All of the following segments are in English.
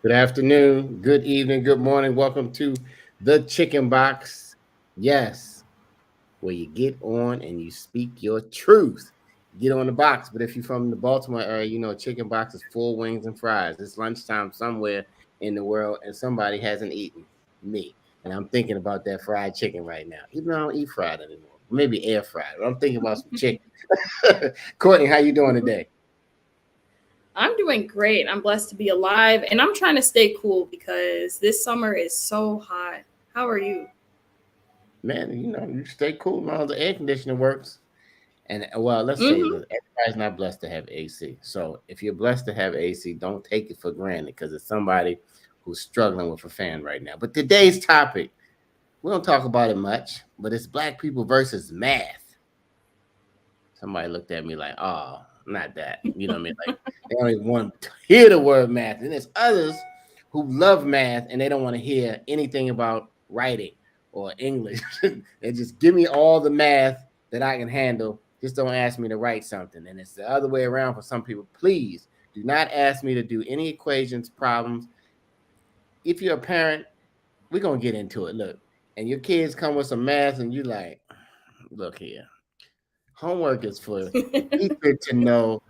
Good afternoon, good evening, good morning. Welcome to the Chicken Box. Yes, where you get on and you speak your truth. You get on the box, but if you're from the Baltimore area, you know Chicken Box is full wings and fries. It's lunchtime somewhere in the world, and somebody hasn't eaten me. And I'm thinking about that fried chicken right now. Even though I don't eat fried anymore, maybe air fried. But I'm thinking about some chicken. Courtney, how you doing today? I'm doing great. I'm blessed to be alive and I'm trying to stay cool because this summer is so hot. How are you? Man, you stay cool as long as the air conditioner works. And well, let's say Hmm. that everybody's not blessed to have AC. So if you're blessed to have AC, don't take it for granted because it's somebody who's struggling with a fan right now. But today's topic, we don't talk about it much, but it's black people versus math. Somebody looked at me like, oh, not that. You know what I mean? Like they don't even want to hear the word math. And there's others who love math and they don't want to hear anything about writing or English. They just give me all the math that I can handle. Just don't ask me to write something. And it's the other way around for some people. Please do not ask me to do any equations, problems. If you're a parent, we're gonna get into it. Look, and your kids come with some math, and you like, look here. Homework is for teacher to know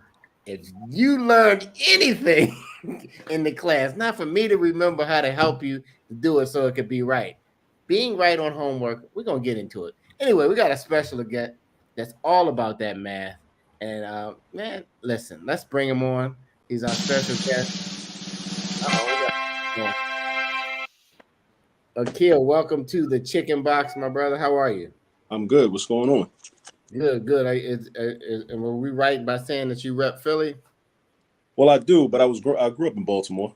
if you learned anything in the class, not for me to remember how to help you to do it so it could be right. Being right on homework, we're gonna get into it. Anyway, we got a special guest that's all about that math. And man, listen, let's bring him on. He's our special guest. Uh-oh, Akil, welcome to the Chicken Box, my brother. How are you? I'm good. What's going on? Good, good. And were we right by saying that you rep Philly? Well, I do, but I grew up in Baltimore.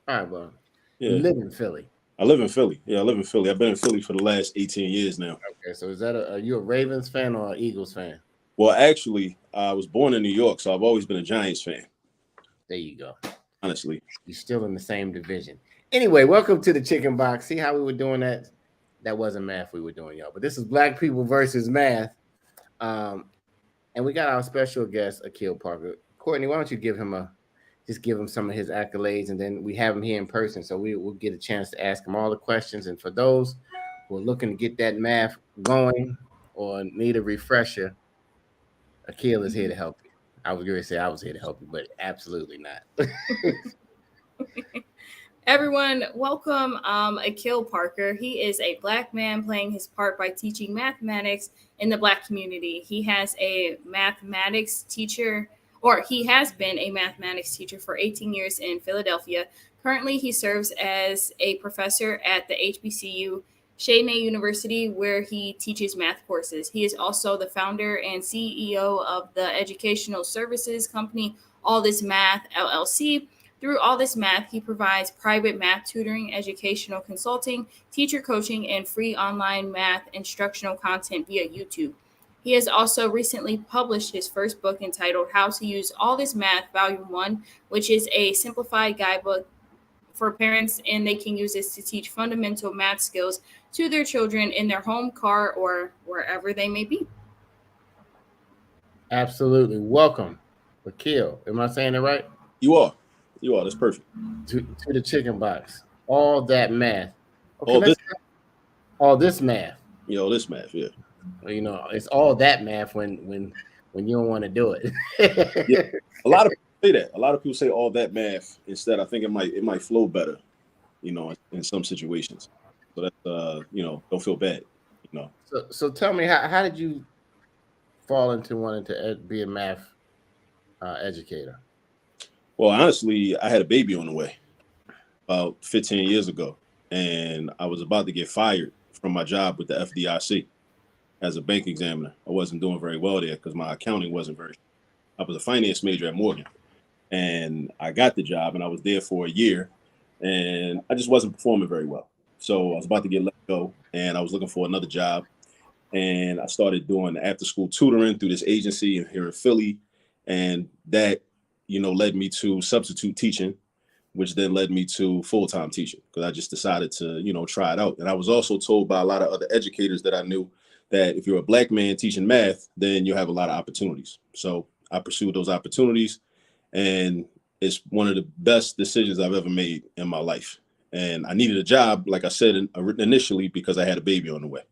All right, well, you Yeah, live in Philly. I live in Philly. Yeah, I live in Philly. I've been in Philly for the last 18 years now. Okay, so is that are you a Ravens fan or an Eagles fan? Well, actually, I was born in New York, so I've always been a Giants fan. There you go. Honestly, You're still in the same division. Anyway, welcome to the Chicken Box. See how we were doing that? That wasn't math we were doing, y'all. But this is Black People versus Math. Um, and we got our special guest, Akil Parker. Courtney, why don't you give him some of his accolades, and then we have him here in person, so we'll get a chance to ask him all the questions. And for those who are looking to get that math going or need a refresher, Akil is here to help you. I was going to say I was here to help you, but absolutely not. Everyone, welcome Akil Parker. He is a black man playing his part by teaching mathematics in the black community. He has a mathematics teacher, or he has been a mathematics teacher for 18 years in Philadelphia. Currently, he serves as a professor at the HBCU Cheyney University, where he teaches math courses. He is also the founder and CEO of the educational services company All This Math LLC. Through All This Math, he provides private math tutoring, educational consulting, teacher coaching, and free online math instructional content via YouTube. He has also recently published his first book entitled How to Use All This Math, Volume 1, which is a simplified guidebook for parents, and they can use this to teach fundamental math skills to their children in their home, car, or wherever they may be. Absolutely. Welcome, Akil. Am I saying it right? you are. You are. That's perfect. To the Chicken Box. All that math. Okay, All this, all this math. this math. Yeah, It's all that math when you don't want to do yeah. it. A lot of people say that. A lot of people say all that math instead. I think it might flow better. In some situations. So that's don't feel bad. You know. So tell me, how did you fall into wanting to be a math educator? Well, honestly, I had a baby on the way about 15 years ago, and I was about to get fired from my job with the FDIC as a bank examiner. I wasn't doing very well there because my accounting wasn't very. I was a finance major at Morgan, and I got the job, and I was there for a year, and I just wasn't performing very well. So I was about to get let go, and I was looking for another job, and I started doing after school tutoring through this agency here in Philly, and that led me to substitute teaching, which then led me to full-time teaching because I just decided to try it out. And I was also told by a lot of other educators that I knew that if you're a black man teaching math, then you have a lot of opportunities. So I pursued those opportunities, and it's one of the best decisions I've ever made in my life. And I needed a job, like I said initially, because I had a baby on the way,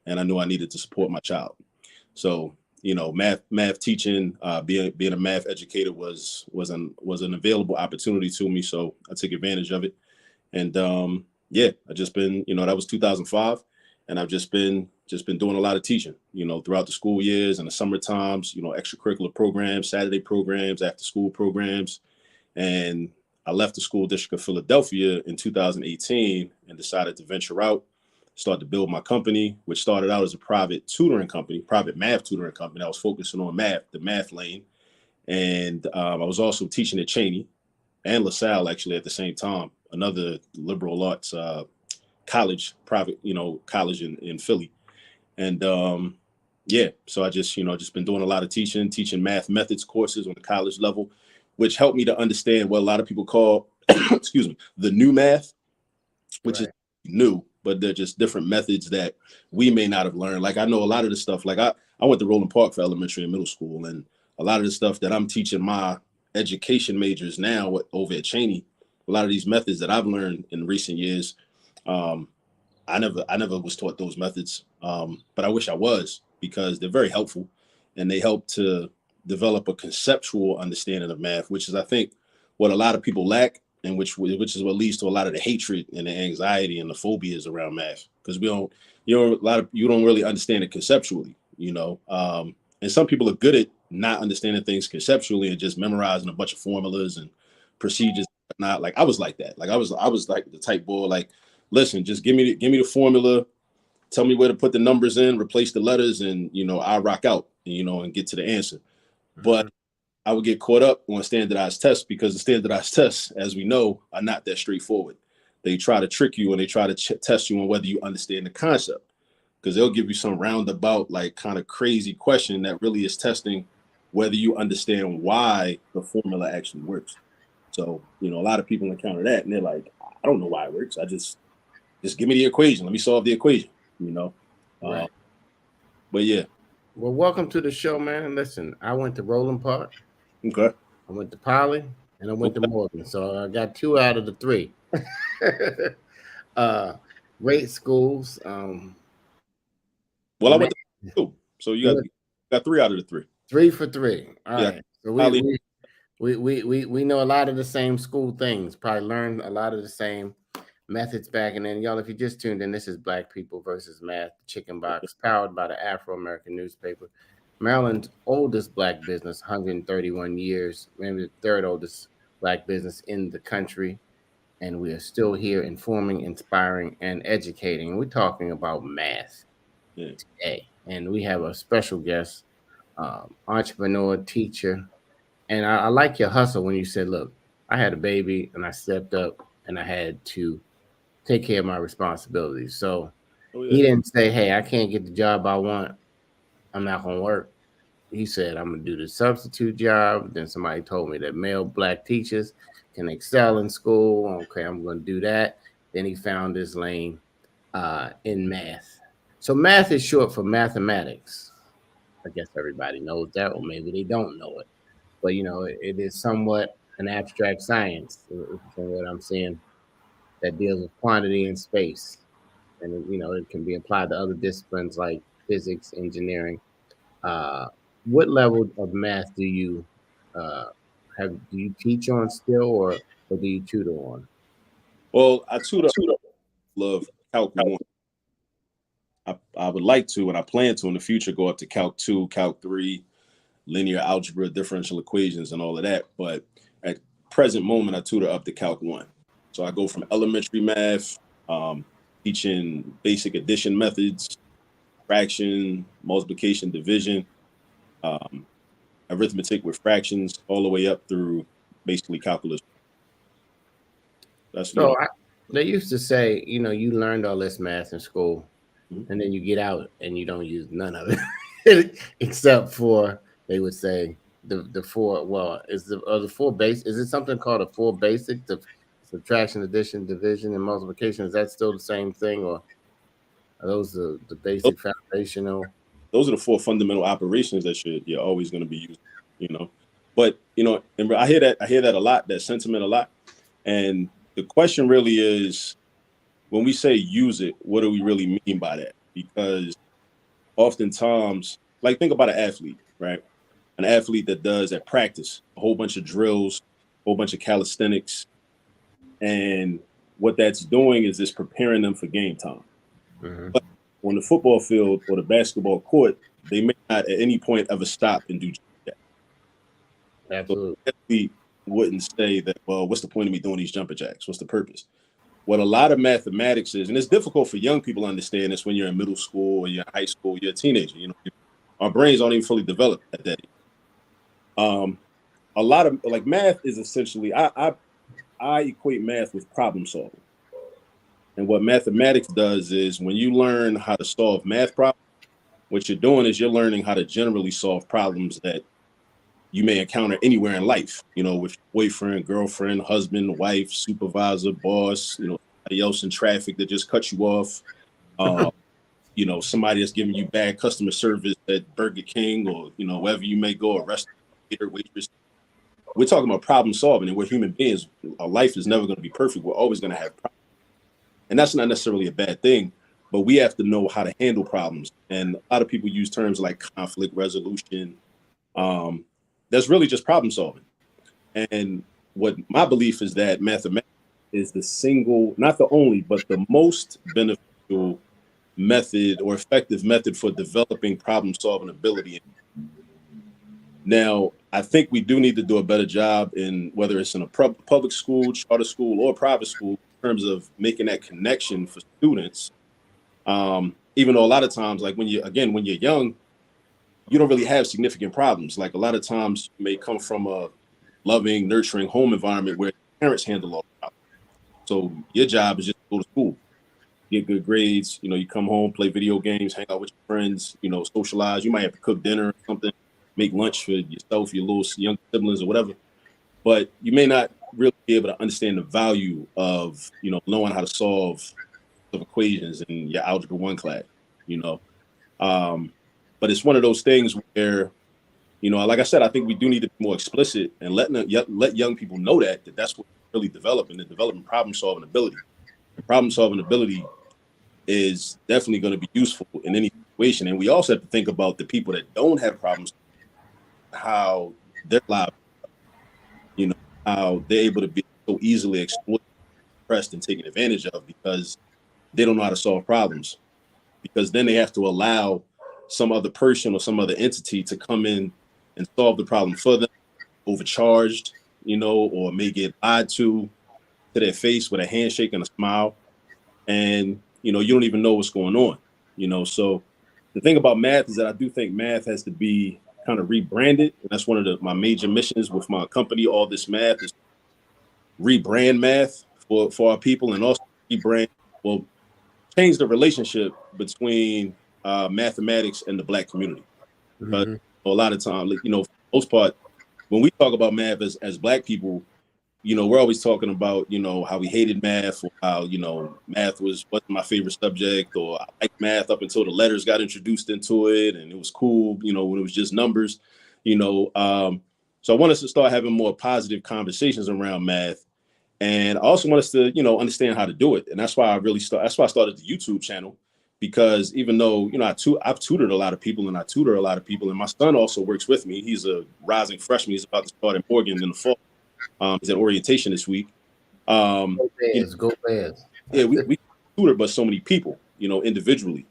and I knew I needed to support my child. So, math teaching, being a math educator was an available opportunity to me. So I took advantage of it. And yeah, I just been, that was 2005, and I've just been doing a lot of teaching, throughout the school years and the summer times, extracurricular programs, Saturday programs, after school programs. And I left the school district of Philadelphia in 2018 and decided to venture out, start to build my company, which started out as a private math tutoring company. I was focusing on math, the math lane. And I was also teaching at Cheney and LaSalle actually at the same time, another liberal arts private college in Philly. And yeah, so I just been doing a lot of teaching math methods courses on the college level, which helped me to understand what a lot of people call, excuse me, the new math, which is new, but they're just different methods that we may not have learned. Like I know a lot of the stuff, like I went to Roland Park for elementary and middle school, and a lot of the stuff that I'm teaching my education majors now over at Cheney, a lot of these methods that I've learned in recent years, I never was taught those methods, but I wish I was, because they're very helpful, and they help to develop a conceptual understanding of math, which is, I think, what a lot of people lack, and which is what leads to a lot of the hatred and the anxiety and the phobias around math, because you don't really understand it conceptually, and some people are good at not understanding things conceptually and just memorizing a bunch of formulas and procedures. Not like I was like that. Like I was like the type boy, like, listen, just give me the formula, tell me where to put the numbers in, replace the letters, and I rock out, and get to the answer. Mm-hmm. But I would get caught up on standardized tests, because the standardized tests, as we know, are not that straightforward. They try to trick you, and they try to test you on whether you understand the concept, because they'll give you some roundabout, like kind of crazy question that really is testing whether you understand why the formula actually works. So, a lot of people encounter that, and they're like, I don't know why it works. Just give me the equation. Let me solve the equation, Right. But yeah. Well, welcome to the show, man. Listen, I went to Roland Park. Okay. I went to Poly, and I went to Morgan. So I got 2 out of the 3. Great schools. Well, I went to 2. So you got 3 out of the 3. 3 for 3. All yeah. Right. So we know a lot of the same school things. Probably learned a lot of the same methods back. And then, y'all, if you just tuned in, this is Black People versus Math, the Chicken Box, powered by the Afro-American newspaper, Maryland's oldest Black business, 131 years, maybe the 3rd oldest Black business in the country. And we are still here informing, inspiring, and educating. We're talking about math today. And we have a special guest, entrepreneur, teacher. And I like your hustle when you said, look, I had a baby and I stepped up and I had to take care of my responsibilities. So he didn't say, hey, I can't get the job I want, I'm not going to work. He said, I'm going to do the substitute job. Then somebody told me that male Black teachers can excel in school. Okay, I'm going to do that. Then he found his lane in math. So math is short for mathematics. I guess everybody knows that, or maybe they don't know it. But, it is somewhat an abstract science, from what I'm saying, that deals with quantity and space. And, it can be applied to other disciplines like physics, engineering. What level of math do you do you teach on still, or do you tutor on? Well, I tutor love Calc 1. I would like to, and I plan to in the future, go up to Calc 2, Calc 3, linear algebra, differential equations, and all of that. But at present moment, I tutor up to Calc 1. So I go from elementary math, teaching basic addition methods, fraction, multiplication, division, arithmetic with fractions, all the way up through basically calculus. That's so. They used to say, you learned all this math in school, mm-hmm. and then you get out and you don't use none of it, except for, they would say, the 4. Well, is the 4 base? Is it something called a 4 basic? The subtraction, addition, division, and multiplication. Is that still the same thing, or are those the basic foundational? Those are the 4 fundamental operations that you're always going to be using. But and I hear that a lot, that sentiment a lot. And the question really is, when we say use it, what do we really mean by that? Because oftentimes, like, think about an athlete, right? An athlete that does at practice a whole bunch of drills, a whole bunch of calisthenics, and what that's doing is it's preparing them for game time. Mhm. But on the football field or the basketball court, they may not at any point ever stop and do that. So Absolutely. the athlete wouldn't say that, well, what's the point of me doing these jumper jacks? What's the purpose? What a lot of mathematics is, and it's difficult for young people to understand this when you're in middle school or you're in high school, you're a teenager. Our brains aren't even fully developed at that age. A lot of, like, math is essentially, I equate math with problem solving. And what mathematics does is, when you learn how to solve math problems, what you're doing is you're learning how to generally solve problems that you may encounter anywhere in life, with your boyfriend, girlfriend, husband, wife, supervisor, boss, somebody else in traffic that just cut you off. Uh, somebody that's giving you bad customer service at Burger King, or, wherever you may go, a restaurant, waiter, waitress. We're talking about problem solving, and we're human beings. Our life is never going to be perfect. We're always going to have problems. And that's not necessarily a bad thing, but we have to know how to handle problems. And a lot of people use terms like conflict resolution. That's really just problem solving. And what my belief is, that mathematics is the single, not the only, but the most beneficial method or effective method for developing problem solving ability. Now, I think we do need to do a better job, in whether it's in a public school, charter school, or private school, in terms of making that connection for students. Even though a lot of times, like, when you're young, you don't really have significant problems. Like, a lot of times you may come from a loving, nurturing home environment where parents handle all the problems. So your job is just to go to school, get good grades. You come home, play video games, hang out with your friends, socialize. You might have to cook dinner or something, make lunch for yourself, your little young siblings or whatever. But you may not really be able to understand the value of, knowing how to solve some equations in your algebra 1 class, you know. But it's one of those things where, like I said, I think we do need to be more explicit and let young people know that that's what really developing, the developing problem solving ability. The problem solving ability is definitely going to be useful in any situation. And we also have to think about the people that don't have problems, how their lives, how they're able to be so easily exploited, oppressed, and taken advantage of, because they don't know how to solve problems. Because then they have to allow some other person or some other entity to come in and solve the problem for them, overcharged, or may get lied to their face with a handshake and a smile. And, you don't even know what's going on, So the thing about math is that I do think math has to be kind of rebranded. And that's one of my major missions with my company, All This Math, is rebrand math for our people, and also change the relationship between mathematics and the Black community. But a lot of times, for the most part, when we talk about math as Black people, we're always talking about, how we hated math, or how, math wasn't my favorite subject, or I liked math up until the letters got introduced into it, and it was cool, when it was just numbers, So I want us to start having more positive conversations around math. And I also want us to, understand how to do it. And that's why I started the YouTube channel, because even though, I've tutored a lot of people, and I tutor a lot of people, and my son also works with me. He's a rising freshman. He's about to start in Morgan in the fall. He's at orientation this week. Go Bears, go Bears. Yeah, we tutor but so many people, individually.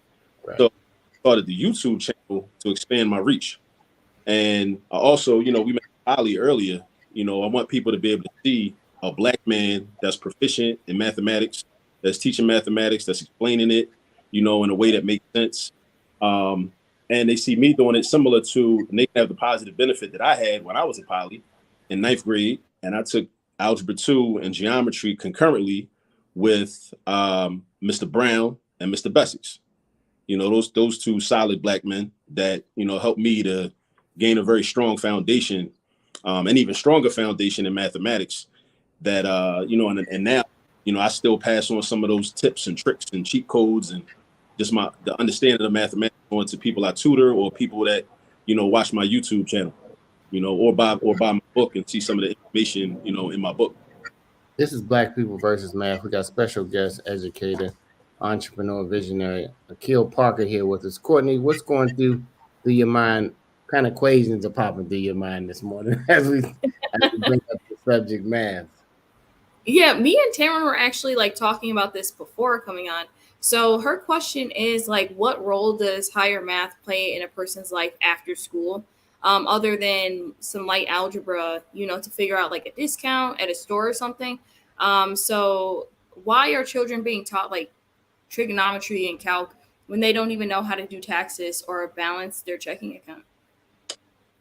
Right. So I started the YouTube channel to expand my reach. And I also, we met Ali earlier, I want people to be able to see a Black man that's proficient in mathematics, that's teaching mathematics, that's explaining it, in a way that makes sense. And they see me doing it similar to, and they have the positive benefit that I had when I was a poly in 9th grade, and I took Algebra 2 and geometry concurrently with Mr. Brown and Mr. Bessex. Those two solid Black men that, helped me to gain a very strong foundation, and even stronger foundation in mathematics that, and now, I still pass on some of those tips and tricks and cheat codes and just the understanding of mathematics on to people I tutor, or people that, watch my YouTube channel. or buy my book and see some of the information, in my book. This is Black People versus Math. We got special guest educator, entrepreneur, visionary Akil Parker here with us. Courtney, what's going through your mind? Kind of equations are popping through your mind this morning as we bring up the subject math. Yeah, me and Tamron were actually like talking about this before coming on. So her question is like, what role does higher math play in a person's life after school, other than some light algebra, to figure out like a discount at a store or something? So why are children being taught like trigonometry and calc when they don't even know how to do taxes or balance their checking account?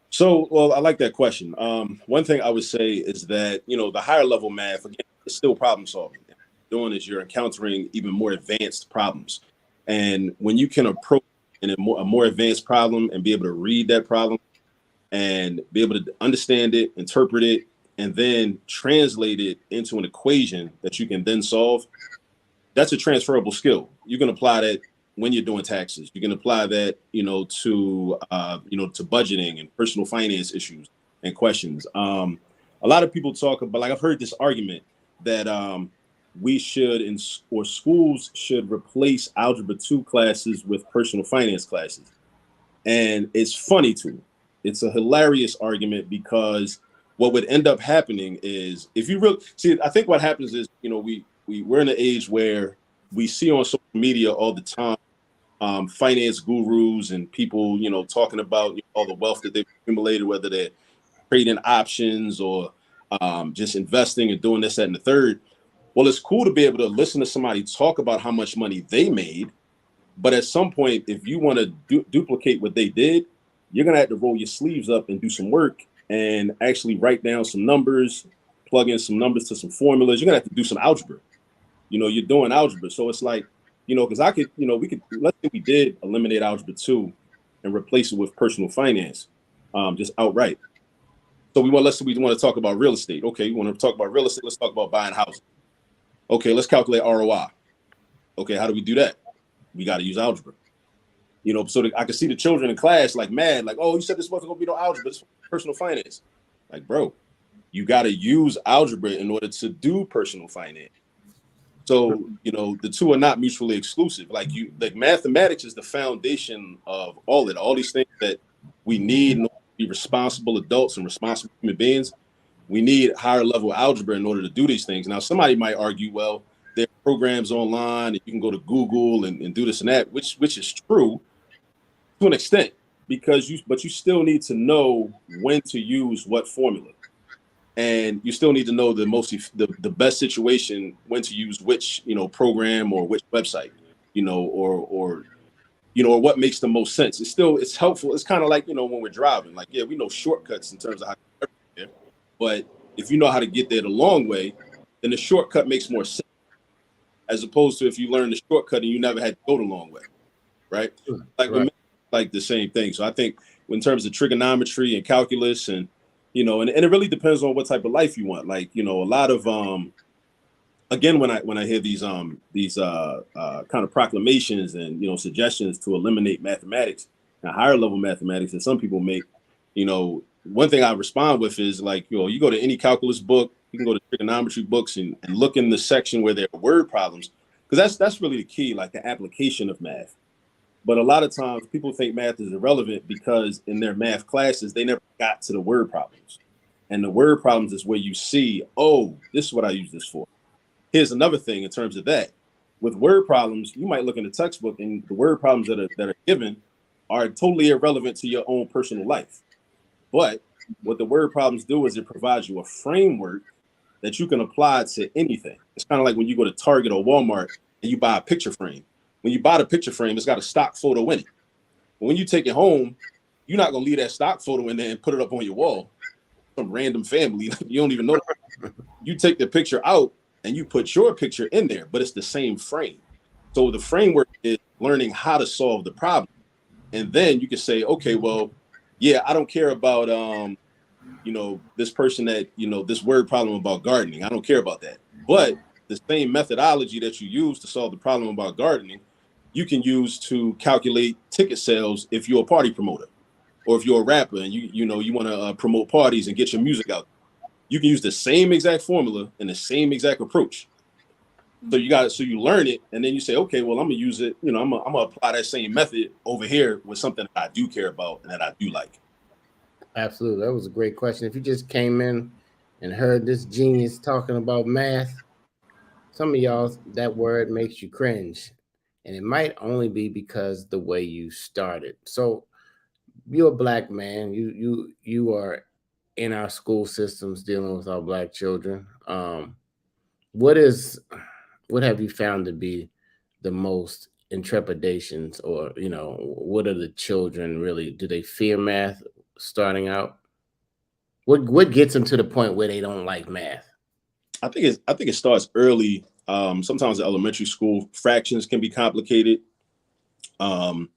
So, well, I like that question. One thing I would say is that, the higher level math, again, is still problem solving. What you're doing is you're encountering even more advanced problems. And when you can approach a more advanced problem and be able to read that problem and be able to understand it, interpret it, and then translate it into an equation that you can then solve, that's a transferable skill. You can apply that when you're doing taxes. You can apply that, to budgeting and personal finance issues and questions. A lot of people talk about, like, I've heard this argument that we should, or schools should replace Algebra 2 classes with personal finance classes. And it's funny to me. It's a hilarious argument because what would end up happening is, if you really see, I think what happens is, we're in an age where we see on social media all the time finance gurus and people, talking about all the wealth that they've accumulated, whether they're trading options or just investing and doing this, that, and the third. Well, it's cool to be able to listen to somebody talk about how much money they made. But at some point, if you want to duplicate what they did, you're going to have to roll your sleeves up and do some work and actually write down some numbers, plug in some numbers to some formulas. You're going to have to do some algebra. You're doing algebra. So it's like, because let's say we did eliminate Algebra 2 and replace it with personal finance, just outright. So let's say we want to talk about real estate. Okay, you want to talk about real estate? Let's talk about buying houses. Okay, let's calculate ROI. Okay, how do we do that? We got to use algebra. So I can see the children in class like mad, like, oh, you said this wasn't going to be no algebra, it's personal finance. Like, bro, you got to use algebra in order to do personal finance. So, the two are not mutually exclusive. Like mathematics is the foundation of all these things that we need in order to be responsible adults and responsible human beings. We need higher level algebra in order to do these things. Now, somebody might argue, well, there are programs online and you can go to Google and do this and that, which is true to an extent, but you still need to know when to use what formula. And you still need to know the best situation when to use which program or which website, or what makes the most sense. It's helpful. It's kind of like when we're driving, like, yeah, we know shortcuts in terms of how to get there, but if you know how to get there the long way, then the shortcut makes more sense, as opposed to if you learn the shortcut and you never had to go the long way, right? Like the same thing. So I think in terms of trigonometry and calculus and and it really depends on what type of life you want. Like, a lot of again, when I hear these kind of proclamations and suggestions to eliminate mathematics and higher level mathematics that some people make, one thing I respond with is like, you go to any calculus book, you can go to trigonometry books and look in the section where there are word problems, because that's really the key, like the application of math. But a lot of times people think math is irrelevant because in their math classes, they never got to the word problems. And the word problems is where you see, oh, this is what I use this for. Here's another thing in terms of that. With word problems, you might look in the textbook and the word problems that are given are totally irrelevant to your own personal life. But what the word problems do is it provides you a framework that you can apply to anything. It's kind of like when you go to Target or Walmart and you buy a picture frame. When you buy the picture frame, it's got a stock photo in it. But when you take it home, you're not going to leave that stock photo in there and put it up on your wall. Some random family, you don't even know. You take the picture out and you put your picture in there, but it's the same frame. So the framework is learning how to solve the problem. And then you can say, okay, well, yeah, I don't care about, this person that, this word problem about gardening. I don't care about that. But the same methodology that you use to solve the problem about gardening, you can use to calculate ticket sales if you're a party promoter. or if you're a rapper and you want to promote parties and get your music out, you can use the same exact formula and the same exact approach. So you learn it, and then you say, okay, well, I'm gonna use it. I'm gonna apply that same method over here with something that I do care about and that I do like. Absolutely. That was a great question. If you just came in and heard this genius talking about math, some of y'all, that word makes you cringe. And it might only be because the way you started. So you're a black man. You are in our school systems dealing with our black children. What is what have you found to be the most intrepidations, or what are the children really? Do they fear math starting out? What gets them to the point where they don't like math? I think it starts early. Sometimes in elementary school, fractions can be complicated. Um,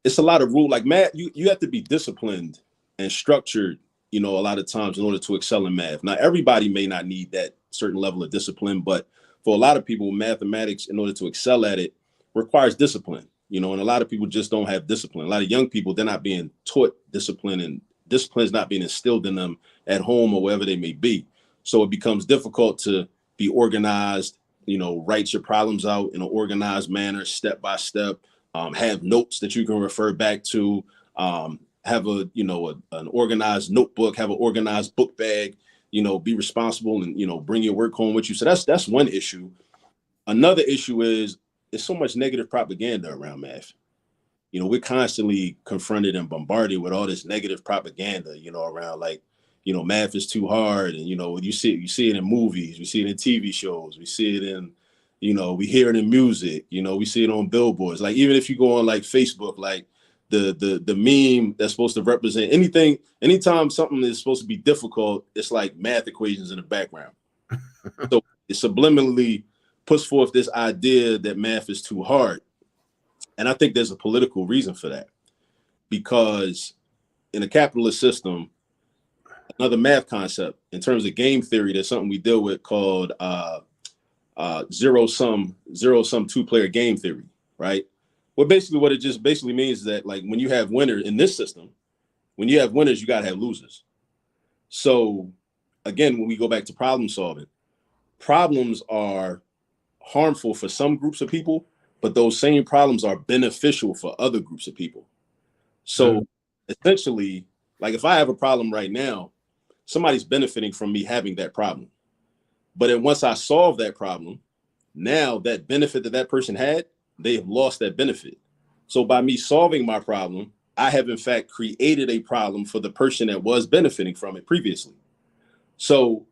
it's a lot of rule. Like math, you have to be disciplined and structured. A lot of times in order to excel in math. Now, everybody may not need that certain level of discipline, but for a lot of people, mathematics, in order to excel at it, requires discipline. And a lot of people just don't have discipline. A lot of young people, they're not being taught discipline, and discipline is not being instilled in them at home or wherever they may be. So it becomes difficult to be organized, write your problems out in an organized manner, step by step, have notes that you can refer back to, have an organized notebook, have an organized book bag, be responsible and, bring your work home with you. So that's one issue. Another issue is there's so much negative propaganda around math. We're constantly confronted and bombarded with all this negative propaganda, around like, math is too hard. And, you see it in movies, we see it in TV shows, we see it in, we hear it in music, we see it on billboards. Like, even if you go on like Facebook, like the meme that's supposed to represent anytime something is supposed to be difficult, it's like math equations in the background. So it subliminally puts forth this idea that math is too hard. And I think there's a political reason for that, because in a capitalist system, another math concept in terms of game theory, there's something we deal with called zero sum two-player game theory, right? What it just basically means is that, like, when you have winners in this system, when you have winners, you got to have losers. So again, when we go back to problem solving, problems are harmful for some groups of people, but those same problems are beneficial for other groups of people. So essentially, like, if I have a problem right now, somebody's benefiting from me having that problem. But then once I solve that problem, now that benefit that person had, they have lost that benefit. So by me solving my problem, I have in fact created a problem for the person that was benefiting from it previously. So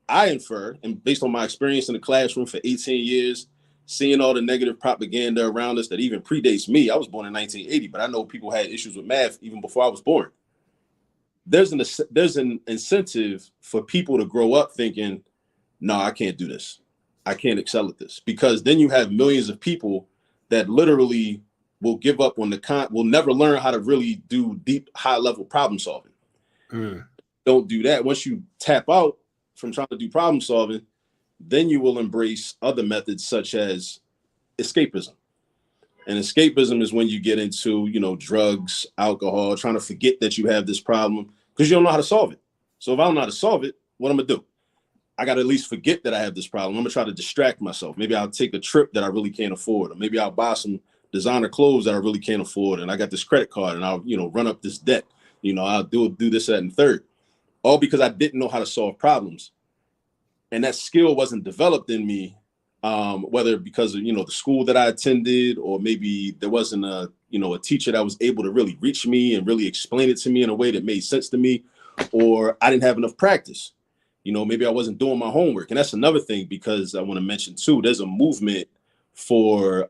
I infer, and based on my experience in the classroom for 18 years, seeing all the negative propaganda around us that even predates me. I was born in 1980, but I know people had issues with math even before I was born. There's an incentive for people to grow up thinking, no, I can't do this. I can't excel at this, because then you have millions of people that literally will give up on will never learn how to really do deep, high level problem solving. Don't do that. Once you tap out from trying to do problem solving, then you will embrace other methods such as escapism. And escapism is when you get into, drugs, alcohol, trying to forget that you have this problem because you don't know how to solve it. So if I don't know how to solve it, what I'm going to do? I got to at least forget that I have this problem. I'm going to try to distract myself. Maybe I'll take a trip that I really can't afford, or maybe I'll buy some designer clothes that I really can't afford. And I got this credit card and I'll, run up this debt. I'll do this, that, and third, all because I didn't know how to solve problems. And that skill wasn't developed in me, whether because of, the school that I attended, or maybe there wasn't a teacher that was able to really reach me and really explain it to me in a way that made sense to me, or I didn't have enough practice. Maybe I wasn't doing my homework. And that's another thing, because I want to mention too, there's a movement for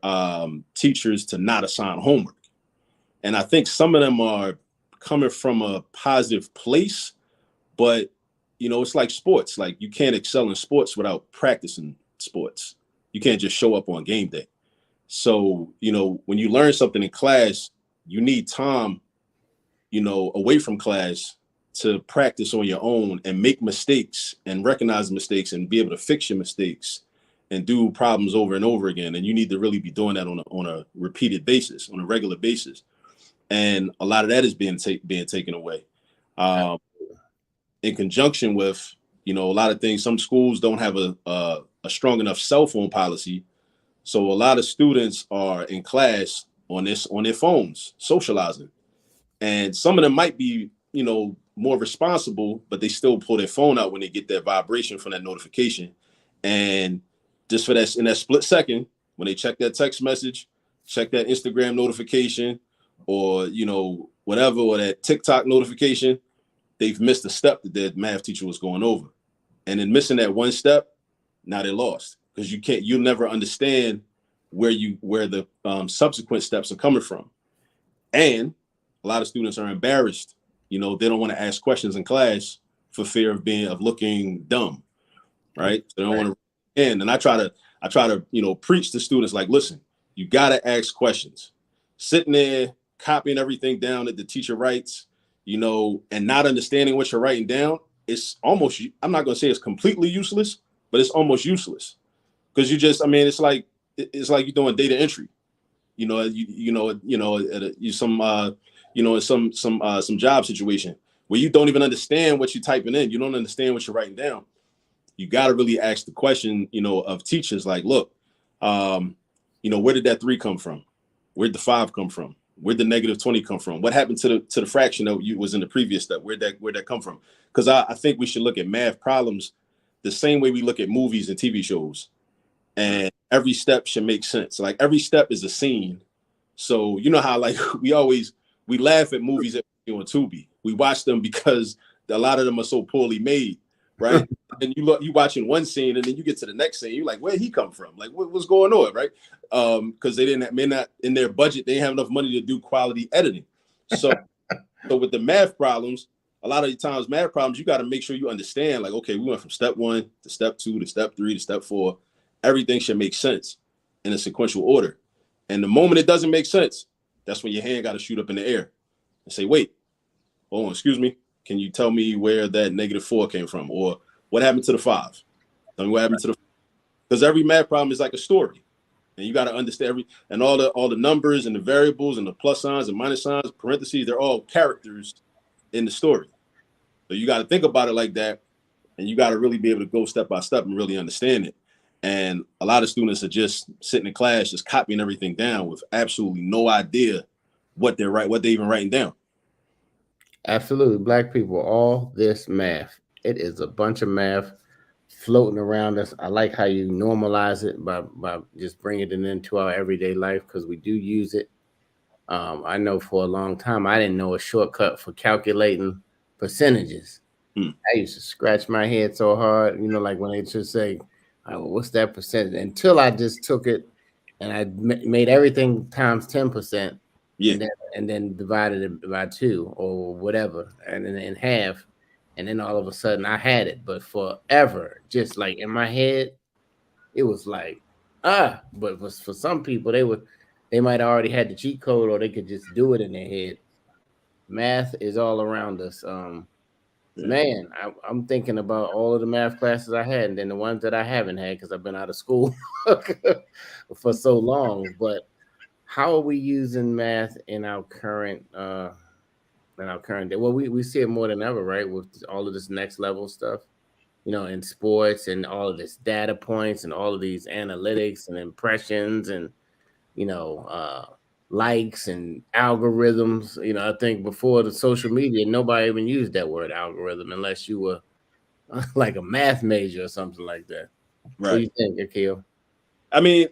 teachers to not assign homework. And I think some of them are coming from a positive place, but it's like sports. Like, you can't excel in sports without practicing sports. You can't just show up on game day. So, when you learn something in class, you need time, away from class to practice on your own and make mistakes and recognize mistakes and be able to fix your mistakes and do problems over and over again. And you need to really be doing that on a repeated basis, on a regular basis. and a lot of that is being taken away. In conjunction with, a lot of things, some schools don't have a strong enough cell phone policy, so a lot of students are in class on their phones socializing, and some of them might be more responsible, but they still pull their phone out when they get that vibration from that notification, and just for that, in that split second, when they check that text message, check that Instagram notification, or whatever, or that TikTok notification, they've missed a step that their math teacher was going over. And in missing that one step, now they're lost, because you'll never understand where the subsequent steps are coming from. And a lot of students are embarrassed. They don't want to ask questions in class for fear of looking dumb, right? So they don't want to. And I try to preach to students, like, listen, you got to ask questions. Sitting there copying everything down that the teacher writes, and not understanding what you're writing down, it's almost, I'm not going to say it's completely useless, but it's almost useless, because it's like you're doing data entry. Some job situation where you don't even understand what you're typing in. You don't understand what you're writing down. You got to really ask the question, of teachers, like, look, where did that 3 come from? Where'd the 5 come from? Where'd the -20 come from? What happened to the fraction that was in the previous step? Where'd that come from? Because I think we should look at math problems the same way we look at movies and TV shows. And every step should make sense. Like, every step is a scene. So how, like, we laugh at movies that we on Tubi. We watch them because a lot of them are so poorly made, right? And you watching one scene, and then you get to the next scene, you're like, where'd he come from? Like, what's going on, right? Because they may not, in their budget, they didn't have enough money to do quality editing. So with the math problems, a lot of the times math problems, you got to make sure you understand, like, okay, we went from step 1 to step 2 to step 3 to step 4. Everything should make sense in a sequential order. And the moment it doesn't make sense, that's when your hand got to shoot up in the air and say, wait, hold on, excuse me. Can you tell me where that -4 came from? Or what happened to the 5? Tell me what happened to the, because every math problem is like a story. And you got to understand all the numbers and the variables and the plus signs and minus signs, parentheses, they're all characters in the story. So you got to think about it like that. And you got to really be able to go step by step and really understand it. And a lot of students are just sitting in class, just copying everything down with absolutely no idea what they're even writing down. Absolutely. Black people, all this math. It is a bunch of math floating around us. I like how you normalize it by just bringing it into our everyday life, because we do use it. I know for a long time, I didn't know a shortcut for calculating percentages. I used to scratch my head so hard, like when they just say, what's that percentage? Until I just took it and I made everything times 10%. Yeah. And then divided it by 2 or whatever, and then in half, and then all of a sudden I had it. But forever, just like in my head, it was like, but for some people, they might already had the cheat code, or they could just do it in their head. Math is all around us. Man, I'm thinking about all of the math classes I had, and then the ones that I haven't had, because I've been out of school for so long. But how are we using math in our current day? Well, we see it more than ever, right? With all of this next level stuff, in sports, and all of this data points and all of these analytics and impressions and likes and algorithms. I think before the social media, nobody even used that word algorithm unless you were like a math major or something like that. Right. What do you think, Akil? I mean,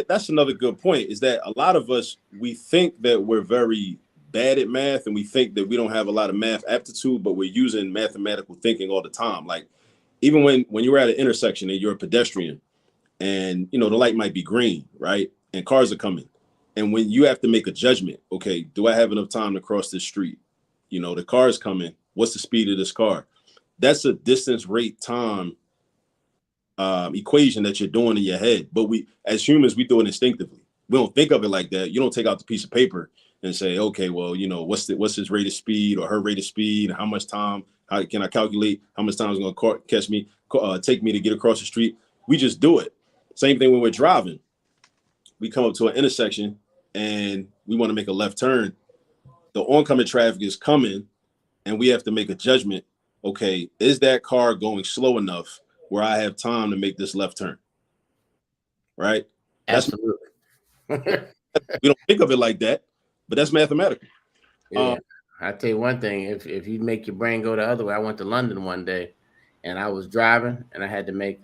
that's another good point, is that a lot of us, we think that we're very bad at math, and we think that we don't have a lot of math aptitude, but we're using mathematical thinking all the time. Like, even when you're at an intersection and you're a pedestrian, and the light might be green, right? And cars are coming. And when you have to make a judgment, okay, do I have enough time to cross this street? The car is coming. What's the speed of this car? That's a distance, rate, time equation that you're doing in your head. But we, as humans, we do it instinctively. We don't think of it like that. You don't take out the piece of paper and say, okay, well, what's his rate of speed or her rate of speed? How much time? How can I calculate how much time is going to take me to get across the street? We just do it. Same thing when we're driving. We come up to an intersection and we want to make a left turn. the oncoming traffic is coming, and we have to make a judgment. Okay, is that car going slow enough where I have time to make this left turn? Right? That's Absolutely. we don't think of it like that, but that's mathematical. Yeah. I tell you one thing, if you make your brain go the other way, I went to London one day and I was driving and I had to make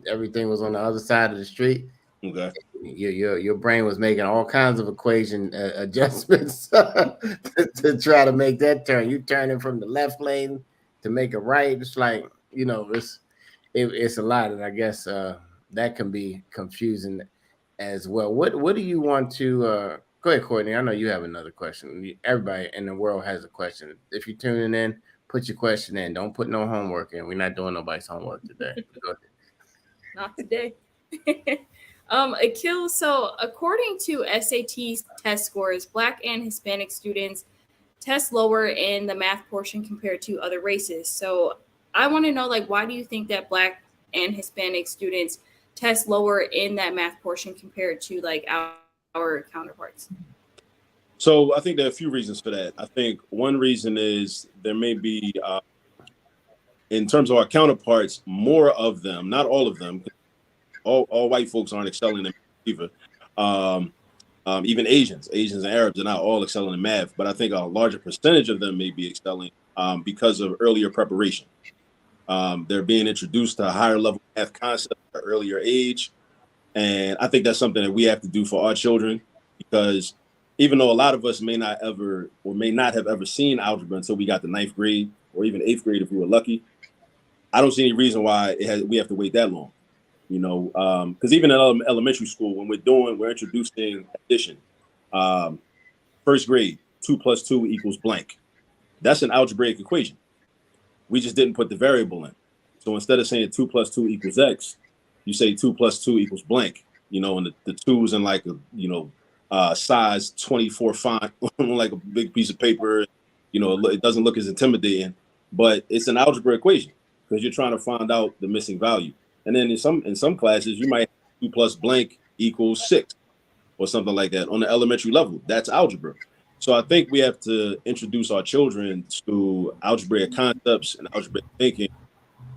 everything was on the other side of the street. Okay. Your brain was making all kinds of equation adjustments to try to make that turn. You turning from the left lane to make a right. It's like, it's a lot, and I guess that can be confusing as well. What do you want to go ahead, Courtney? I know you have another question. Everybody in the world has a question. If you're tuning in, put your question in. Don't put no homework in. We're not doing nobody's homework today. Go ahead. Not today. Akil, so according to SAT test scores, Black and Hispanic students test lower in the math portion compared to other races. So I want to know, like, why do you think that Black and Hispanic students test lower in that math portion compared to like our counterparts? So I think there are a few reasons for that. I think one reason is there may be, in terms of our counterparts, more of them, not all of them. All white folks aren't excelling in either. Even Asians and Arabs are not all excelling in math, but I think a larger percentage of them may be excelling because of earlier preparation. They're being introduced to a higher level math concepts at an earlier age. And I think that's something that we have to do for our children, because even though a lot of us may not have ever seen algebra until we got to 9th grade or even 8th grade if we were lucky, I don't see any reason why we have to wait that long. Because even in elementary school, when we're introducing addition, first grade, 2 + 2 = blank. That's an algebraic equation. We just didn't put the variable in. So instead of saying 2 + 2 = X, you say 2 + 2 = blank, and the 2's in like a, size 24 font on like a big piece of paper. It doesn't look as intimidating, but it's an algebra equation because you're trying to find out the missing value. And then in some classes, you might have 2 + blank = 6 or something like that on the elementary level. That's algebra. So I think we have to introduce our children to algebraic concepts and algebraic thinking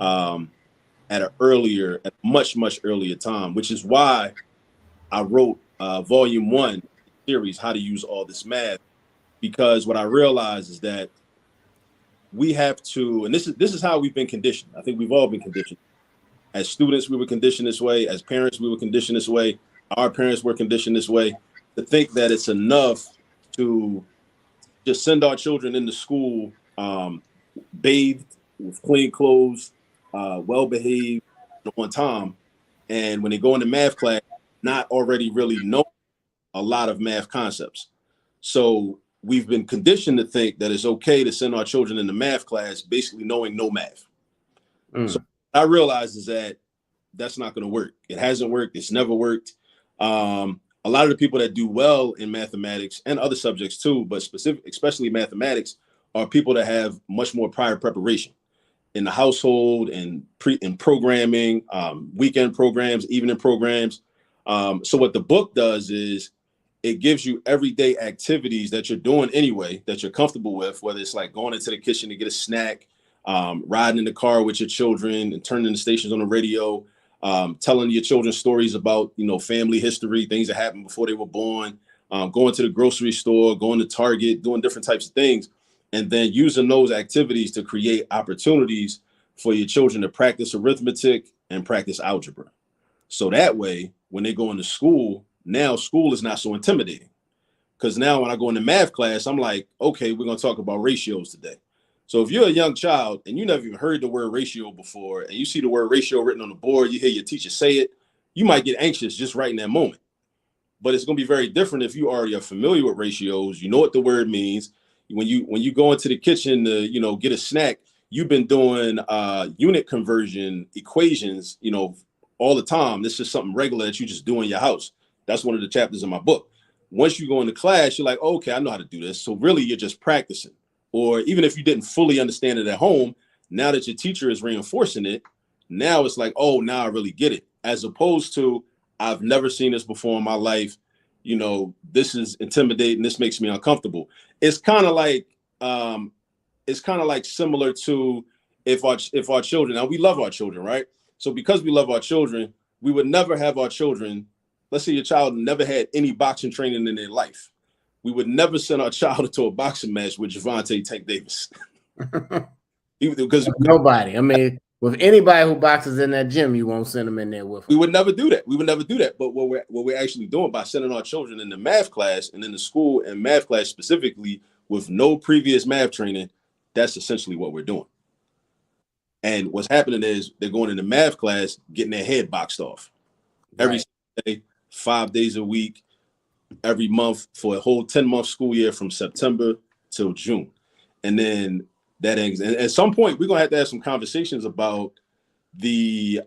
at a much, much earlier time, which is why I wrote volume 1 series, How to Use All This Math, because what I realized is that we have to, and this is how we've been conditioned. I think we've all been conditioned. As students, we were conditioned this way. As parents, we were conditioned this way. Our parents were conditioned this way, to think that it's enough to just send our children into school bathed, with clean clothes, well-behaved, on time. And when they go into math class, not already really know a lot of math concepts. So we've been conditioned to think that it's okay to send our children into math class basically knowing no math. So I realized is that that's not going to work. It hasn't worked. It's never worked. A lot of the people that do well in mathematics and other subjects too, but especially mathematics, are people that have much more prior preparation in the household and in programming, weekend programs, evening programs. So what the book does is it gives you everyday activities that you're doing anyway, that you're comfortable with, whether it's like going into the kitchen to get a snack, riding in the car with your children and turning the stations on the radio, telling your children stories about, family history, things that happened before they were born, going to the grocery store, going to Target, doing different types of things, and then using those activities to create opportunities for your children to practice arithmetic and practice algebra. So that way, when they go into school, now school is not so intimidating. Because now when I go into math class, I'm like, okay, we're going to talk about ratios today. So if you're a young child and you never even heard the word ratio before, and you see the word ratio written on the board, you hear your teacher say it, you might get anxious just right in that moment. But it's going to be very different if you already are familiar with ratios. You know what the word means. When you go into the kitchen to get a snack, you've been doing unit conversion equations all the time. This is something regular that you just do in your house. That's one of the chapters in my book. Once you go into class, you're like, okay, I know how to do this. So really, you're just practicing. Or even if you didn't fully understand it at home, now that your teacher is reinforcing it, now it's like, oh, now I really get it. As opposed to, I've never seen this before in my life. this is intimidating. This makes me uncomfortable. It's kind of like similar to if our children. Now we love our children, right? So because we love our children, we would never have our children. Let's say your child never had any boxing training in their life. We would never send our child into a boxing match with Javante Tank Davis. Because nobody. I mean, with anybody who boxes in that gym, you won't send them in there with them. We would never do that. But what we're actually doing by sending our children in the math class and in the school and math class specifically with no previous math training, that's essentially what we're doing. And what's happening is they're going into math class, getting their head boxed off every day, 5 days a week, every month for a whole 10-month school year from September till June. And then and at some point, we're going to have some conversations about the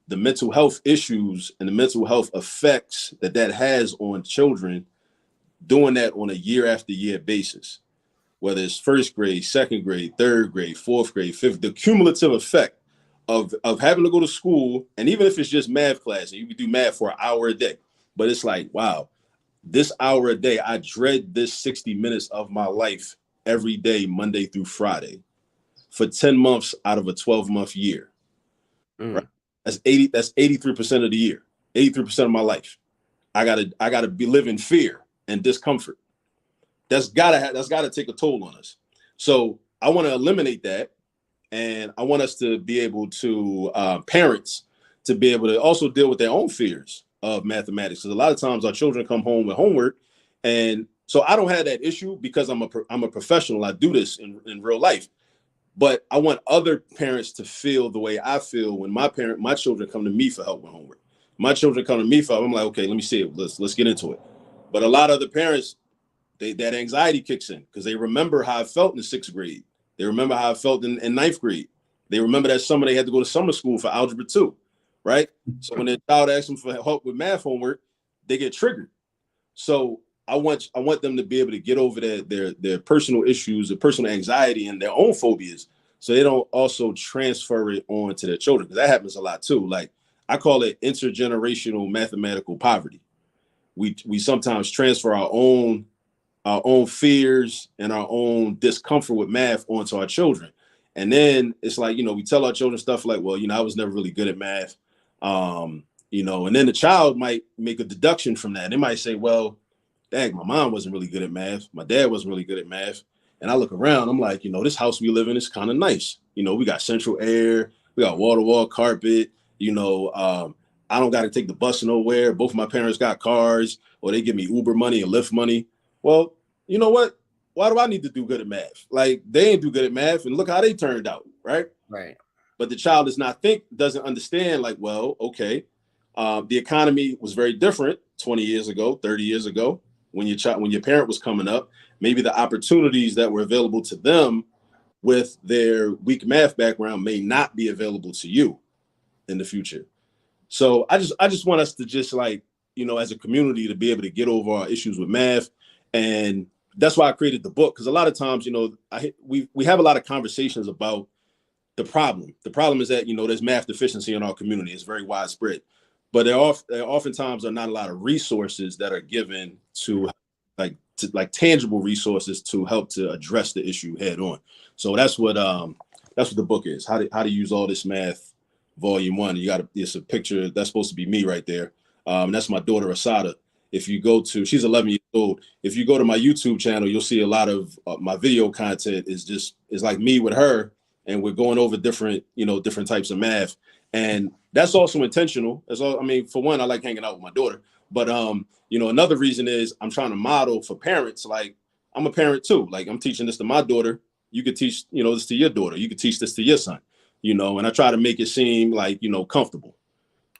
mental health issues and the mental health effects that has on children doing that on a year after year basis, whether it's first grade, second grade, third grade, fourth grade, fifth, the cumulative effect of having to go to school. And even if it's just math class and you can do math for an hour a day, but it's like, wow, this hour a day, I dread this 60 minutes of my life every day, Monday through Friday for 10 months out of a 12-month year. Right? That's 83% of the year, 83% of my life. I gotta be living fear and discomfort. That's gotta take a toll on us. So I want to eliminate that, and I want us to be able to parents to be able to also deal with their own fears of mathematics. Because a lot of times our children come home with homework, and so I don't have that issue because I'm a professional. I do this in real life. But I want other parents to feel the way I feel when my children come to me for help with homework. My children come to me for help. I'm like, okay, let me see it. Let's get into it. But a lot of other parents, that anxiety kicks in because they remember how I felt in the 6th grade. They remember how I felt in 9th grade. They remember that summer they had to go to summer school for algebra 2, right? So when their child asks them for help with math homework, they get triggered. So I want them to be able to get over their personal issues, their personal anxiety, and their own phobias, so they don't also transfer it on to their children, because that happens a lot too. Like I call it intergenerational mathematical poverty. We sometimes transfer our own fears and our own discomfort with math onto our children, and then it's like we tell our children stuff like, well, I was never really good at math, and then the child might make a deduction from that. They might say, well, dang, my mom wasn't really good at math. My dad wasn't really good at math. And I look around, I'm like, this house we live in is kind of nice. We got central air, we got wall-to-wall carpet. I don't got to take the bus nowhere. Both of my parents got cars, or they give me Uber money and Lyft money. Well, you know what? Why do I need to do good at math? Like they ain't do good at math, and look how they turned out, right? Right. But the child doesn't understand, like, well, okay, the economy was very different 20 years ago, 30 years ago. When your parent was coming up, maybe the opportunities that were available to them with their weak math background may not be available to you in the future. So I just want us to just as a community to be able to get over our issues with math. And that's why I created the book, because a lot of times, we have a lot of conversations about the problem. The problem is that, there's math deficiency in our community. It's very widespread. But there oftentimes are not a lot of resources that are given to tangible resources to help to address the issue head on. So that's what the book is. How to use all this math, volume 1. It's a picture that's supposed to be me right there. That's my daughter Asada. If you go to, she's 11 years old. If you go to my YouTube channel, you'll see a lot of my video content is like me with her, and we're going over different types of math. And that's also intentional. That's all. I mean, for one, I like hanging out with my daughter. But another reason is I'm trying to model for parents. Like I'm a parent too. Like I'm teaching this to my daughter. You could teach, this to your daughter. You could teach this to your son. And I try to make it seem like comfortable.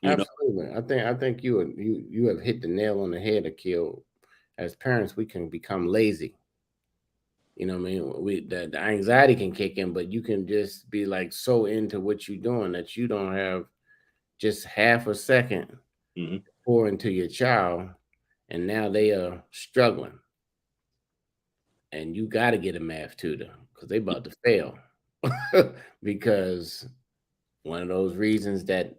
Absolutely. I think you have hit the nail on the head, Akil. As parents, we can become lazy. I mean, the anxiety can kick in, but you can just be like so into what you're doing that you don't have just half a second mm-hmm. to pour into your child, and now they are struggling, and you got to get a math tutor because they about to fail. Because one of those reasons that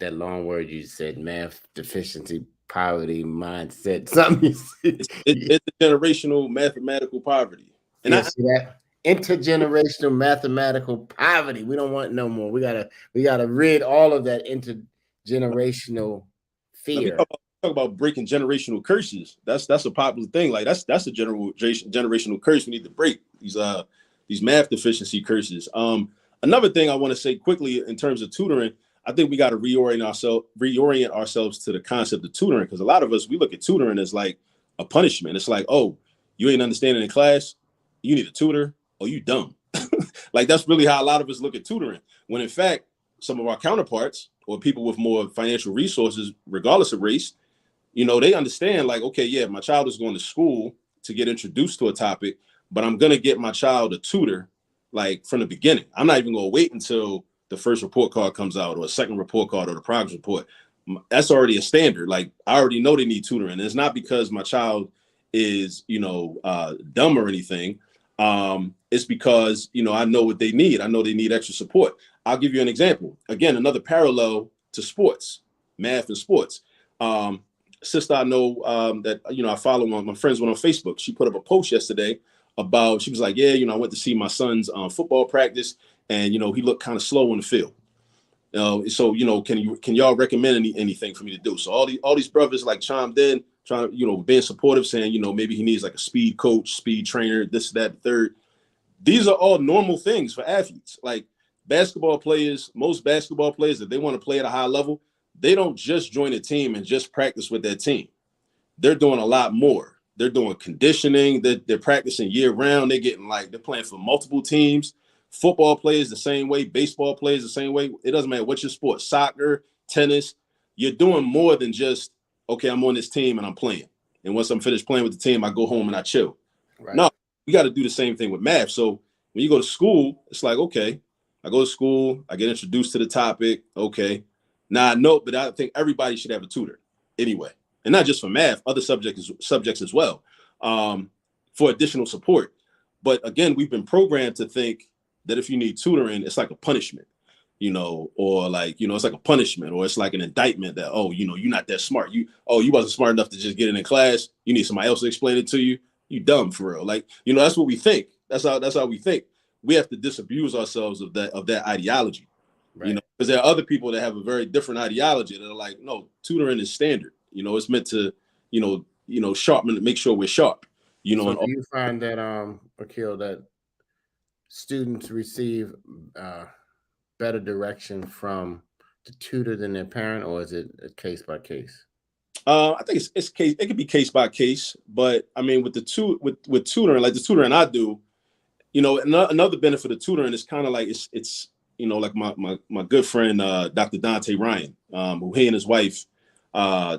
long word you said, math deficiency poverty mindset. Something you see. It's a generational mathematical poverty. And Yeah, see that intergenerational mathematical poverty. We don't want no more. We gotta rid all of that intergenerational now we fear. talk about breaking generational curses. That's a popular thing. Like that's a generational curse we need to break. These math deficiency curses. Another thing I want to say quickly in terms of tutoring, I think we got to reorient ourselves to the concept of tutoring, because a lot of us, we look at tutoring as like a punishment. It's like, oh, you ain't understanding in class, you need a tutor, or you dumb. Like that's really how a lot of us look at tutoring. When in fact, some of our counterparts or people with more financial resources, regardless of race, they understand like, okay, yeah, my child is going to school to get introduced to a topic, but I'm going to get my child a tutor like from the beginning. I'm not even going to wait until the first report card comes out or a second report card or the progress report. That's already a standard. Like I already know they need tutoring. And it's not because my child is, dumb or anything. It's because, I know what they need. I know they need extra support. I'll give you an example. Again, another parallel to sports, math and sports. Sister I know that I follow on my friends went on Facebook. She put up a post yesterday about, she was like, yeah, I went to see my son's football practice, and he looked kind of slow on the field. So can y'all recommend anything for me to do? So all these brothers like chimed in, trying to being supportive, saying maybe he needs like a speed coach, speed trainer, this, that, third. These are all normal things for athletes. Like most basketball players, if they want to play at a high level, they don't just join a team and just practice with that team. They're doing a lot more. They're doing conditioning. They're practicing year round. They're playing for multiple teams. Football players the same way. Baseball players the same way. It doesn't matter what your sport, soccer, tennis. You're doing more than just, okay, I'm on this team and I'm playing. And once I'm finished playing with the team, I go home and I chill. Right. No, you got to do the same thing with math. So when you go to school, it's like, okay, I go to school, I get introduced to the topic. Okay. Now I know, but I think everybody should have a tutor anyway. And not just for math, other subjects as well, for additional support. But again, we've been programmed to think that if you need tutoring, it's like a punishment, or like, it's like a punishment, or it's like an indictment that, oh, you're not that smart. You wasn't smart enough to just get it in class. You need somebody else to explain it to you. You dumb for real. Like, that's what we think. That's how we think. We have to disabuse ourselves of that ideology, right. Because there are other people that have a very different ideology that are like, no, tutoring is standard. It's meant to, sharpen, make sure we're sharp. So do you find that, Akil, that students receive better direction from the tutor than their parent, or is it a case by case? I think it's case. It could be case by case, but I mean, with tutoring, like the tutoring I do, another benefit of tutoring is kind of like it's like my good friend Dr. Dante Ryan, who he and his wife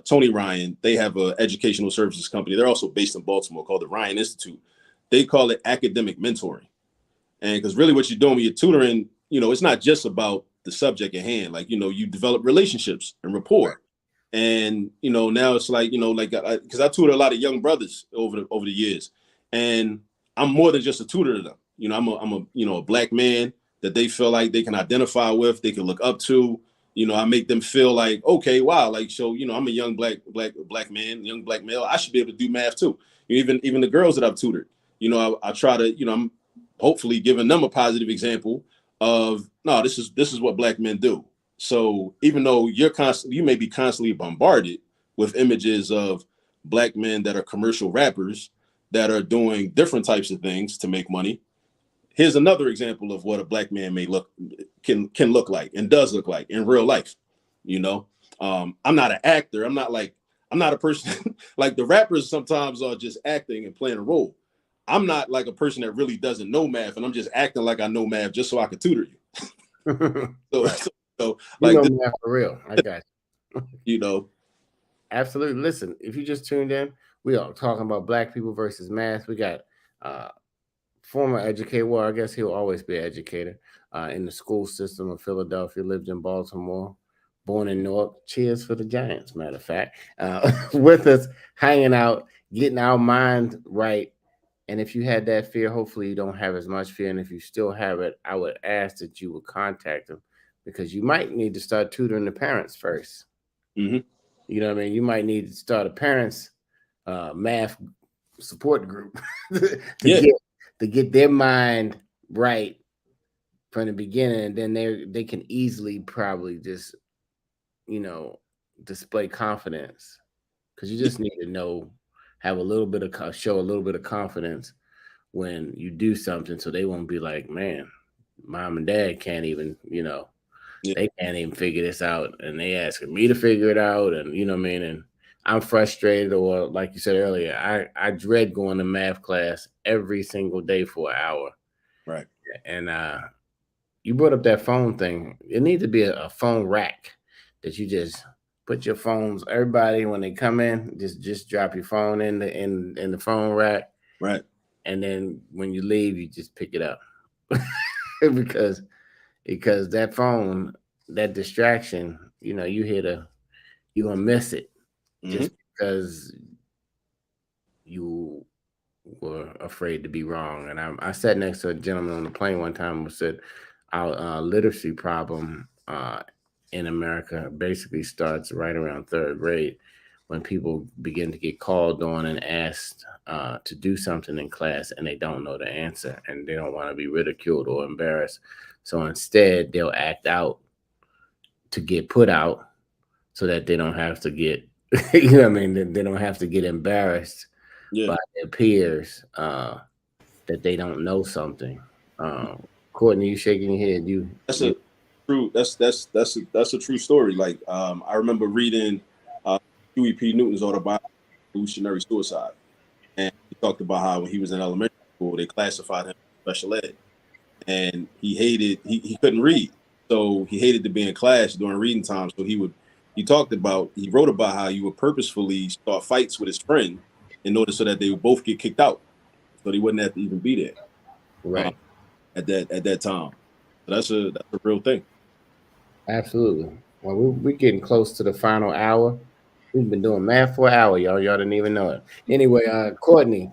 Tony Ryan, they have an educational services company. They're also based in Baltimore called the Ryan Institute. They call it academic mentoring. And because really what you're doing when you're tutoring, it's not just about the subject at hand. Like, you develop relationships and rapport. And, now it's like, because I tutor a lot of young brothers over the years. And I'm more than just a tutor to them. I'm a black man that they feel like they can identify with, they can look up to. I make them feel like, okay, wow, like, so, I'm a young black man, young black male. I should be able to do math too. Even the girls that I've tutored, I try to, I'm hopefully giving them a positive example of, no, this is what black men do. So even though you may be constantly bombarded with images of black men that are commercial rappers that are doing different types of things to make money, here's another example of what a black man can look like and does look like in real life. I'm not an actor. I'm not a person like the rappers sometimes are just acting and playing a role. I'm not like a person that really doesn't know math, and I'm just acting like I know math just so I can tutor you. so like math for real. I got you. Absolutely. Listen, if you just tuned in, we are talking about black people versus math. We got former educator. Well, I guess he'll always be an educator in the school system of Philadelphia. Lived in Baltimore, born in Newark. Cheers for the Giants. Matter of fact, with us, hanging out, getting our mind right. And if you had that fear, hopefully you don't have as much fear. And if you still have it, I would ask that you would contact them, because you might need to start tutoring the parents first. Mm-hmm. You know what I mean? You might need to start a parents math support group to Yeah, get their mind right from the beginning, and then they can easily probably just, you know, display confidence, because you yeah, just need to know, have a little bit of show a little bit of confidence when you do something, so they won't be like, man, mom and dad can't even, yeah, they can't even figure this out, and they asking me to figure it out, and you know what I mean, and I'm frustrated, or like you said earlier, I dread going to math class every single day for an hour. right. And you brought up that phone thing. It needs to be a phone rack that you just put your phones. Everybody, when they come in, just drop your phone in the phone rack, Right. and then when you leave, you just pick it up. because that phone, that distraction, you gonna miss it Hmm. just because you were afraid to be wrong. And I sat next to a gentleman on the plane one time who said our literacy problem in America basically starts right around third grade, when people begin to get called on and asked to do something in class, and they don't know the answer, and they don't want to be ridiculed or embarrassed. So instead, they'll act out to get put out, so that they don't have to get, you know what I mean? They don't have to get embarrassed Yeah. by their peers, that they don't know something. Um, Courtney, you shaking your head. That's You a true. That's a true story. Like, I remember reading Huey P. Newton's autobiography, Evolutionary Suicide, and he talked about how when he was in elementary school, they classified him as special ed, and he couldn't read, so he hated to be in class during reading time. So he wrote about how he would purposefully start fights with his friend in order so that they would both get kicked out, so he wouldn't have to even be there uh, right? at that time. So that's a real thing. Absolutely. Well, we're getting close to the final hour. We've been doing math for an hour, y'all. Y'all didn't even know it. Anyway, Courtney,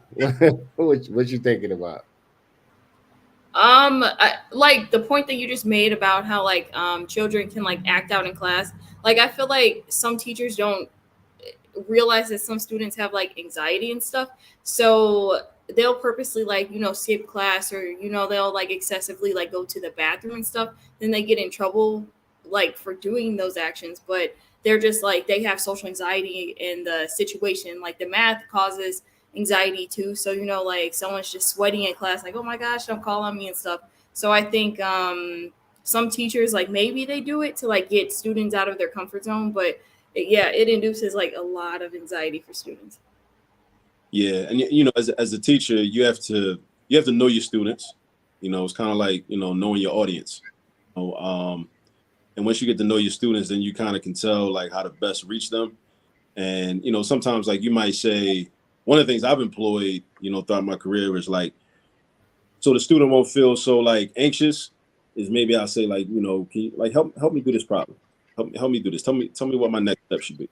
what you thinking about? Like the point that you just made about how like children can like act out in class. Like I feel like some teachers don't realize that some students have like anxiety and stuff, so they'll purposely like skip class, or they'll like excessively like go to the bathroom and stuff. Then they get in trouble like for doing those actions, but they're just like they have social anxiety in the situation. Like the math causes anxiety too, so like someone's just sweating in class, like, oh my gosh, don't call on me and stuff. So I think some teachers, like, maybe they do it to like get students out of their comfort zone, but yeah, it induces like a lot of anxiety for students. Yeah, and as a teacher, you have to know your students. It's kind of like knowing your audience. You know, and once you get to know your students, then you kind of can tell like how to best reach them. And sometimes like you might say, one of the things I've employed throughout my career is like, so the student won't feel so like anxious, is maybe I'll say like, can you like help me do this problem, help me do this, tell me what my next step should be.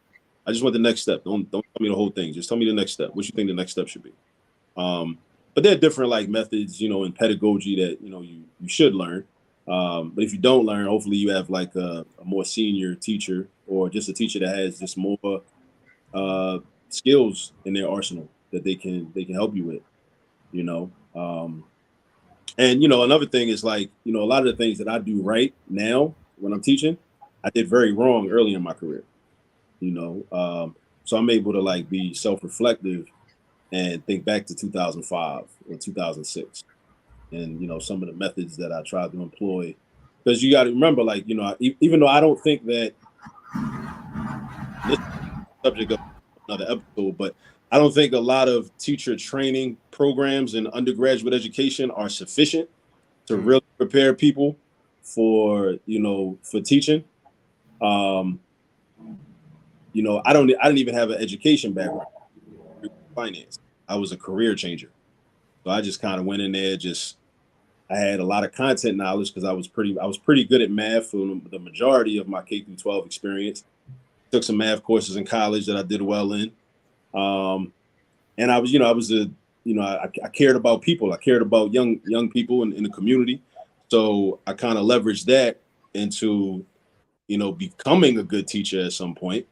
I just want the next step. Don't tell me the whole thing, just tell me the next step, what you think the next step should be. um but there are different like methods in pedagogy that you should learn. But if you don't learn, hopefully you have like a more senior teacher, or just a teacher that has just more uh skills in their arsenal that they can help you with. you know um and another thing is like, a lot of the things that I do right now when I'm teaching, I did very wrong early in my career. You know, so I'm able to like be self-reflective and think back to 2005 or 2006, and some of the methods that I tried to employ. Because you got to remember, like, even though I don't think that this subject of another episode, but I don't think a lot of teacher training programs in undergraduate education are sufficient to Mm. really prepare people for teaching. Um, I didn't even have an education background, finance. I was a career changer. So I just kind of went in there, just I had a lot of content knowledge because I was pretty good at math for the majority of my K through 12 experience. Took some math courses in college that I did well in. Um, and I was I cared about people. I cared about young people in the community. So I kind of leveraged that into becoming a good teacher at some point.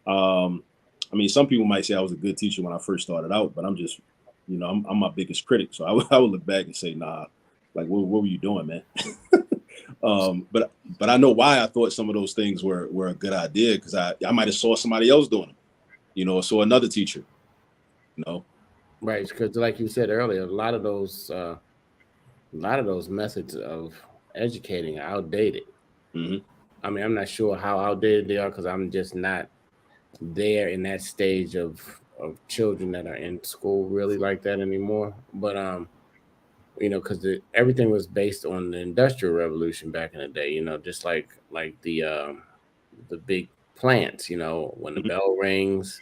I mean, some people might say I was a good teacher when I first started out, but I'm just, I'm my biggest critic. So I would look back and say, nah, like, what were you doing, man? But I know why I thought some of those things were a good idea, because I might have saw somebody else doing them, or saw another teacher, you know. Right, because like you said earlier, a lot of those methods of educating are outdated. Mm-hmm. I mean, I'm not sure how outdated they are because I'm just not there in that stage of children that are in school really like that anymore. But because everything was based on the industrial revolution back in the day. Just like the big plants. When the Mm-hmm. bell rings,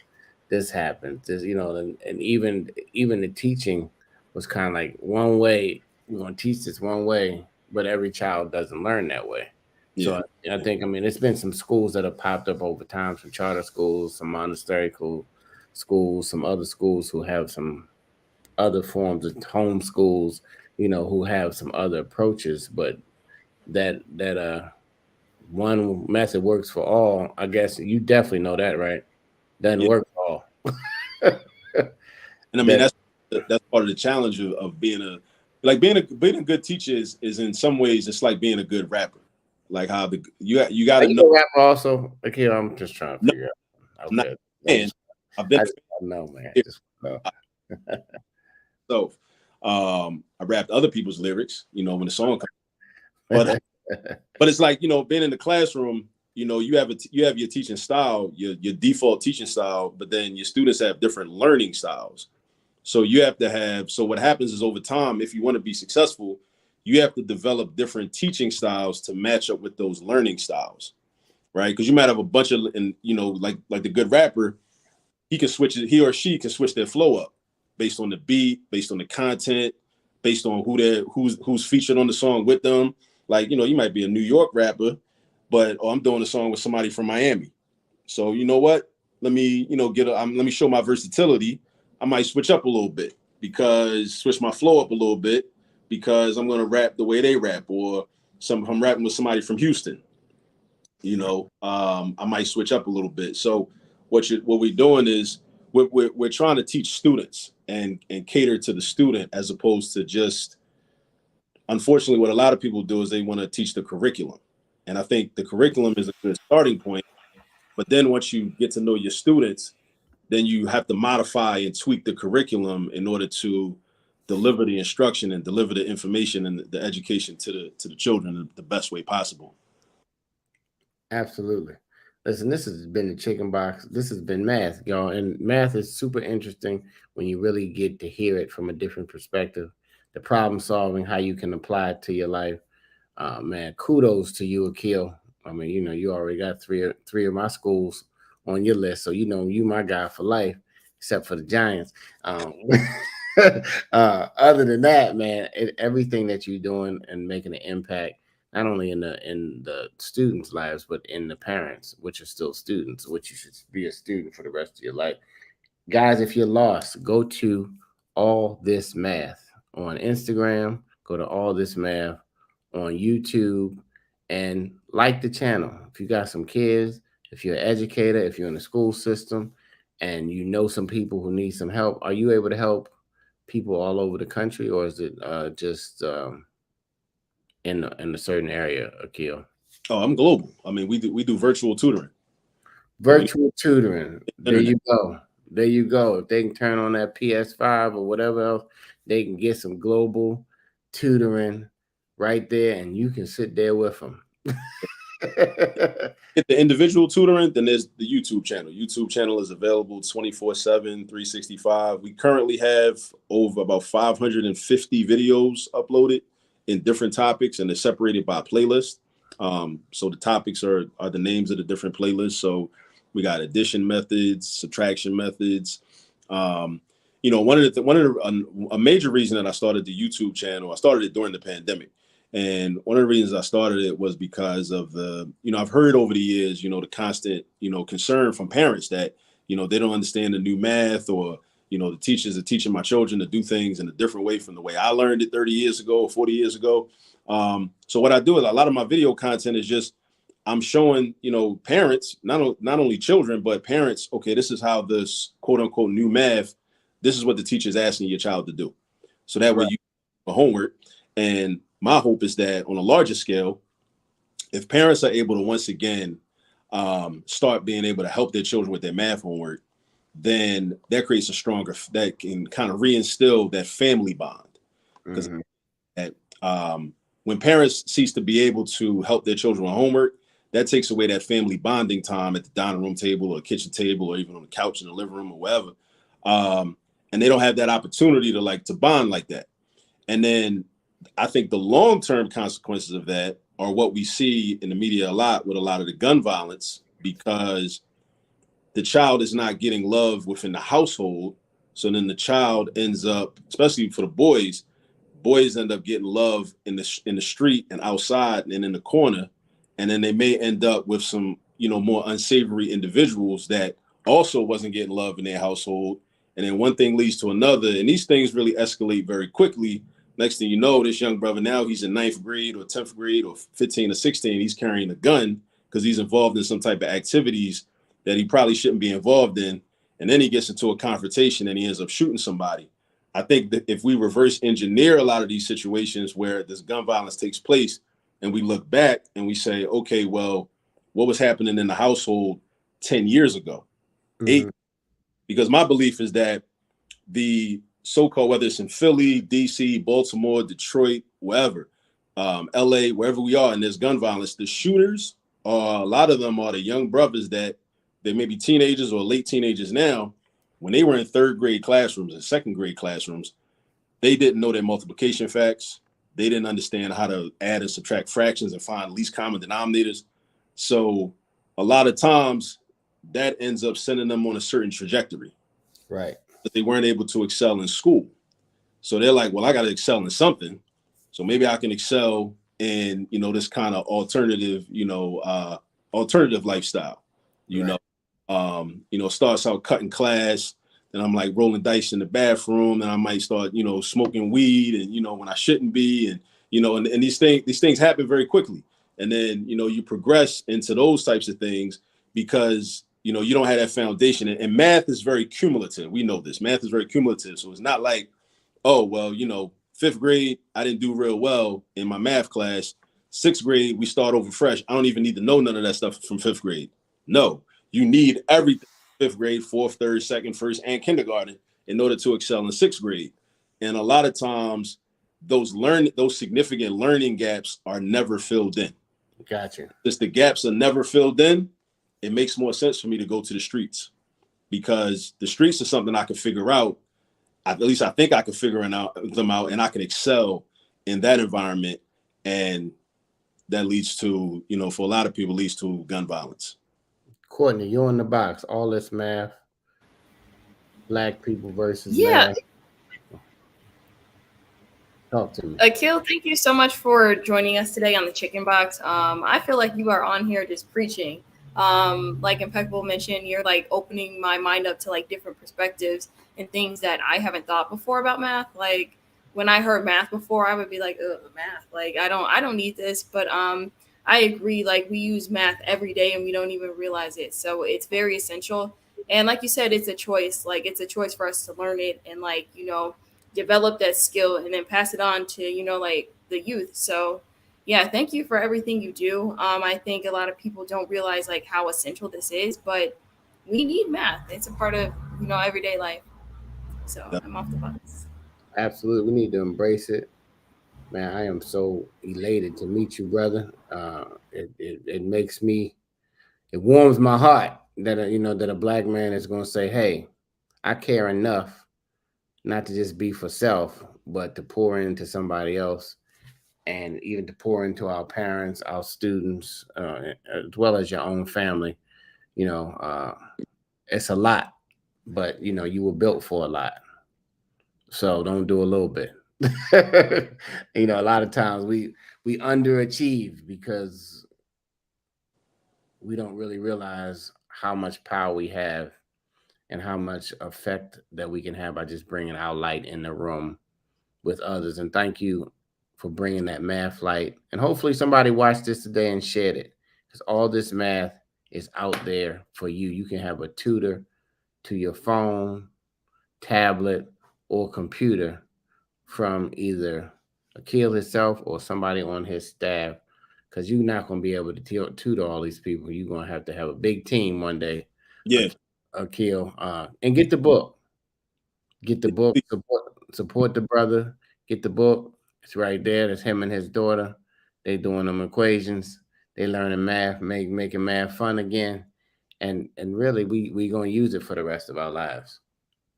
this happens. This, and even the teaching was kind of like one way. We're gonna teach this one way, but every child doesn't learn that way. So Yeah. I think, I mean, it's been some schools that have popped up over time, some charter schools, some monastery schools, some other schools who have some other forms of home schools, who have some other approaches, but that one method works for all. I guess you definitely know that, right? Doesn't Yeah. work for all. And I mean, That that's part of the challenge of being being a good teacher is in some ways it's like being a good rapper. Like how you got are to you know. a rapper also? Okay, I'm just trying to No, figure out. I'm not Okay, a I'm fan. just, I've been I a just don't know, man. fan Just know. myself. I rapped other people's lyrics, when the song comes. But it's like, being in the classroom, you have your teaching style, your default teaching style, but then your students have different learning styles. So you have to have, so what happens is over time, if you want to be successful, you have to develop different teaching styles to match up with those learning styles, right? Because you might have a bunch of, and like the good rapper, he or she can switch their flow up based on the beat, based on the content, based on who's featured on the song with them. Like, you might be a New York rapper, but I'm doing a song with somebody from Miami. So you know what? Let me, let me show my versatility. I might switch up a little bit, because switch my flow up a little bit, because I'm gonna rap the way they rap, or if I'm rapping with somebody from Houston, I might switch up a little bit. So what we're doing is we're trying to teach students and cater to the student, as opposed to just, unfortunately, what a lot of people do is they want to teach the curriculum. And I think the curriculum is a good starting point, but then once you get to know your students, then you have to modify and tweak the curriculum in order to deliver the instruction and deliver the information and the education to the children the best way possible. Absolutely. Listen, this has been the chicken box. This has been math, y'all. And math is super interesting when you really get to hear it from a different perspective. The problem solving, how you can apply it to your life. Man, kudos to you, Akil. I mean, you already got three of my schools on your list, so you my guy for life, except for the Giants. Other than that, man, everything that you're doing and making an impact, not only in the students' lives, but in the parents, which are still students, which you should be a student for the rest of your life. Guys, if you're lost, go to All This Math on Instagram, go to All This Math on YouTube, and like the channel. If you got some kids, if you're an educator, if you're in the school system, and you know some people who need some help, are you able to help people all over the country, or is it just in a certain area, Akil? Oh, I'm global. I mean, we do virtual tutoring. So Virtual tutoring. There internet. you go. There you go. If they can turn on that PS5 or whatever else, they can get some global tutoring right there, and you can sit there with them. Get the individual tutoring, then there's the YouTube channel. YouTube channel is available 24/7, 365. We currently have over about 550 videos uploaded in different topics, and they're separated by playlist. So the topics are the names of the different playlists. So we got addition methods, subtraction methods. A major reason that I started the YouTube channel, I started it during the pandemic. And one of the reasons I started it was because of I've heard over the years, the constant, concern from parents that, they don't understand the new math, or, the teachers are teaching my children to do things in a different way from the way I learned it 30 years ago or 40 years ago. So what I do is a lot of my video content is just I'm showing, parents, not only children, but parents, okay, this is how this quote unquote new math, this is what the teacher is asking your child to do. So that way Right. you do homework. And my hope is that on a larger scale, if parents are able to once again start being able to help their children with their math homework, then that creates that can kind of reinstill that family bond. Because Mhm. that when parents cease to be able to help their children with homework, that takes away that family bonding time at the dining room table or kitchen table or even on the couch in the living room or wherever. Um, and they don't have that opportunity to bond like that. And then I think the long-term consequences of that are what we see in the media a lot with a lot of the gun violence, because the child is not getting love within the household. So then the child ends up, especially for the boys end up getting love in the street and outside and in the corner, and then they may end up with some more unsavory individuals that also wasn't getting love in their household, and then one thing leads to another, and these things really escalate very quickly. Next thing you know, this young brother, now he's in ninth grade or 10th grade or 15 or 16, he's carrying a gun because he's involved in some type of activities that he probably shouldn't be involved in, and then he gets into a confrontation and he ends up shooting somebody. I think that if we reverse engineer a lot of these situations where this gun violence takes place, and we look back and we say, okay, well, what was happening in the household 10 years ago, eight? Mhm. Because my belief is that the so-called, whether it's in Philly, DC, Baltimore, Detroit, wherever, LA, wherever we are, and there's gun violence, the shooters are, a lot of them are the young brothers that they may be teenagers or late teenagers now. When they were in third grade classrooms and second grade classrooms, they didn't know their multiplication facts. They didn't understand how to add and subtract fractions and find least common denominators. So a lot of times that ends up sending them on a certain trajectory Right. that they weren't able to excel in school. So they're like, well, I got to excel in something. So maybe I can excel in, this kind of alternative lifestyle, you Right. know, starts out cutting class. Then I'm like rolling dice in the bathroom, and I might start, smoking weed, and when I shouldn't be, and and these things happen very quickly, and then you progress into those types of things because you don't have that foundation, and math is very cumulative. We know this. Math is very cumulative, so it's not like, oh well, fifth grade I didn't do real well in my math class. Sixth grade we start over fresh. I don't even need to know none of that stuff from fifth grade. No, you need everything fifth grade, fourth, third, second, first, and kindergarten in order to excel in sixth grade. And a lot of times, those significant learning gaps are never filled in. Gotcha. Since the gaps are never filled in, it makes more sense for me to go to the streets, because the streets are something I can figure out. At least I think I can figure them out, and I can excel in that environment. And that leads to, for a lot of people, leads to gun violence. Courtney, you're in the box. All this math, black people versus Yeah, math. Talk to me. Akil, thank you so much for joining us today on the Chicken Box. I feel like you are on here just preaching. Like Impeccable mentioned, you're like opening my mind up to like different perspectives and things that I haven't thought before about math. Like when I heard math before, I would be like, ugh, math. Like I don't need this. But I agree. Like we use math every day and we don't even realize it. So it's very essential. And like you said, it's a choice. Like it's a choice for us to learn it and like develop that skill and then pass it on to like the youth. So yeah, thank you for everything you do. I think a lot of people don't realize like how essential this is, but we need math. It's a part of everyday life. So I'm off the bus. Absolutely. We need to embrace it. Man, I am so elated to meet you, brother. It makes me, it warms my heart that that a black man is going to say, "Hey, I care enough not to just be for self, but to pour into somebody else, and even to pour into our parents, our students, as well as your own family." You know, it's a lot, but you were built for a lot. So don't do a little bit. A lot of times we underachieve because we don't really realize how much power we have and how much effect that we can have by just bringing our light in the room with others. And thank you for bringing that math light. And hopefully somebody watched this today and shared it, because all this math is out there for you. You can have a tutor to your phone, tablet, or computer from either Akil himself or somebody on his staff, because you're not going to be able to tutor all these people. You're going to have a big team one day, Yeah. Akil, and get the book. Get the book. Support the brother. Get the book. It's right there. That's him and his daughter. They doing them equations. They learning math, making math fun again, and really we gonna use it for the rest of our lives.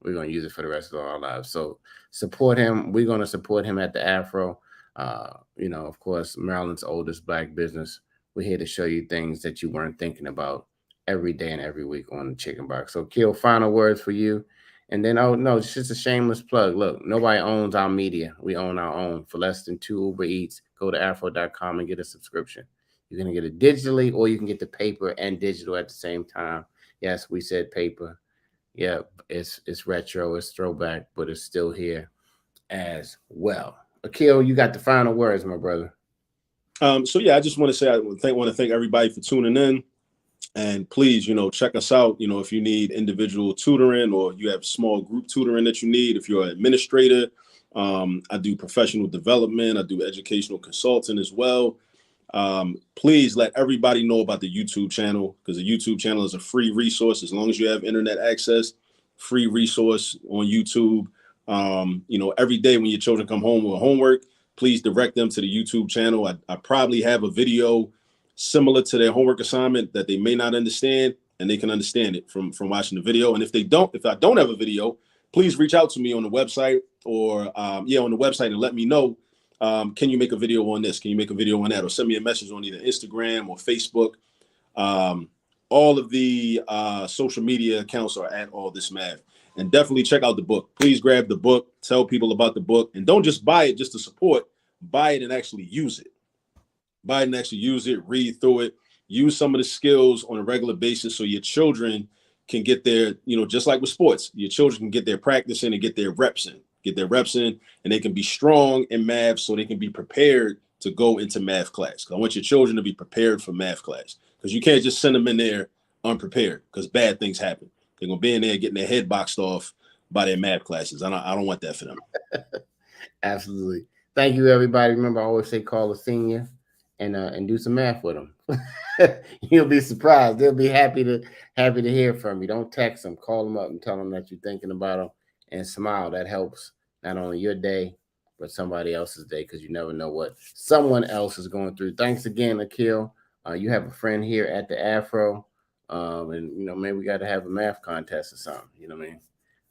We're going to use it for the rest of our lives. So support him. We're going to support him at the Afro. Of course, Maryland's oldest black business. We're here to show you things that you weren't thinking about every day and every week on the Chicken Box. So, Kill, final words for you. And then, oh, no, it's just a shameless plug. Look, nobody owns our media. We own our own. For less than 2 Uber Eats, go to afro.com and get a subscription. You're going to get it digitally, or you can get the paper and digital at the same time. Yes, we said paper. Yeah, it's retro, it's throwback, but it's still here as well. Akil, you got the final words, my brother. So yeah, I just want to say I want to thank everybody for tuning in, and please, check us out. If you need individual tutoring or you have small group tutoring that you need, if you're an administrator, I do professional development, I do educational consulting as well. Please let everybody know about the YouTube channel, because the YouTube channel is a free resource. As long as you have internet access, free resource on YouTube. Every day when your children come home with homework, please direct them to the YouTube channel. I probably have a video similar to their homework assignment that they may not understand, and they can understand it from watching the video. And if I don't have a video, please reach out to me on the website or on the website and let me know. Can you make a video on this? Can you make a video on that? Or send me a message on either Instagram or Facebook. All of the social media accounts are at All This Math. And definitely check out the book. Please grab the book, tell people about the book, and don't just buy it just to support. Buy it and actually use it. Buy it and actually use it, read through it, use some of the skills on a regular basis so your children can get their, just like with sports, your children can get their practice in and get their reps in, and they can be strong in math so they can be prepared to go into math class. I want your children to be prepared for math class, because you can't just send them in there unprepared, because bad things happen. They're going to be in there getting their head boxed off by their math classes. I don't want that for them. Absolutely. Thank you, everybody. Remember, I always say call a senior and do some math with them. You'll be surprised. They'll be happy to hear from you. Don't text them. Call them up and tell them that you're thinking about them, and smile. That helps not only your day, but somebody else's day, because you never know what someone else is going through. Thanks again, Akil. You have a friend here at the Afro. And maybe we got to have a math contest or something. You know what I mean?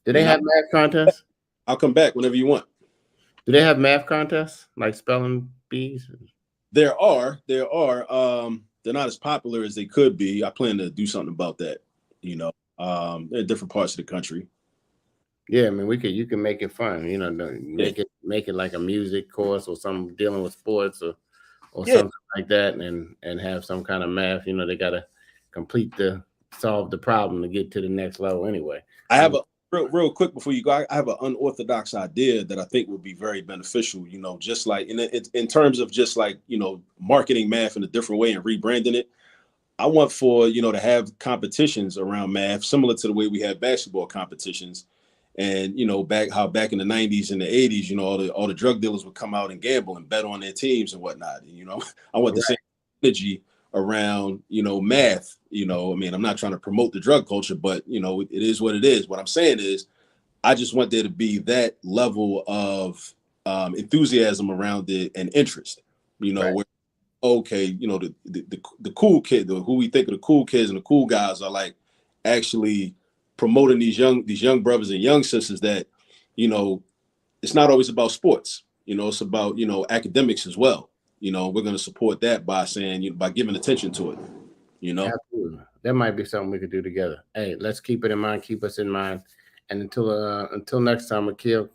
Do they have math contests? I'll come back whenever you want. Do they have math contests like spelling bees? There are. They're not as popular as they could be. I plan to do something about that. They're in different parts of the country. Yeah, I mean, you can make it fun. Make it like a music course or something dealing with sports or something like that, and have some kind of math. They gotta solve the problem to get to the next level anyway. I have a real quick before you go. I have an unorthodox idea that I think would be very beneficial. Just like in terms of just like marketing math in a different way and rebranding it. I want for to have competitions around math similar to the way we have basketball competitions. And back in the 90s and the 80s, all the drug dealers would come out and gamble and bet on their teams and whatnot. And, I want the same energy around math. I'm not trying to promote the drug culture, but it is what it is. What I'm saying is, I just want there to be that level of enthusiasm around it and interest. Where the cool kid, who we think of the cool kids and the cool guys are like actually promoting these young brothers and young sisters that it's not always about sports. It's about academics as well. We're going to support that by saying by giving attention to it. Absolutely. That might be something we could do together. Hey, let's keep it in mind. Keep us in mind. And until next time, Akil,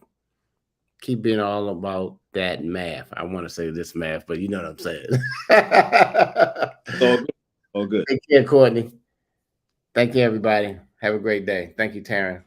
keep being all about that math. I want to say this math, but you know what I'm saying. All good. Take care, Courtney. Thank you, everybody. Have a great day. Thank you, Taryn.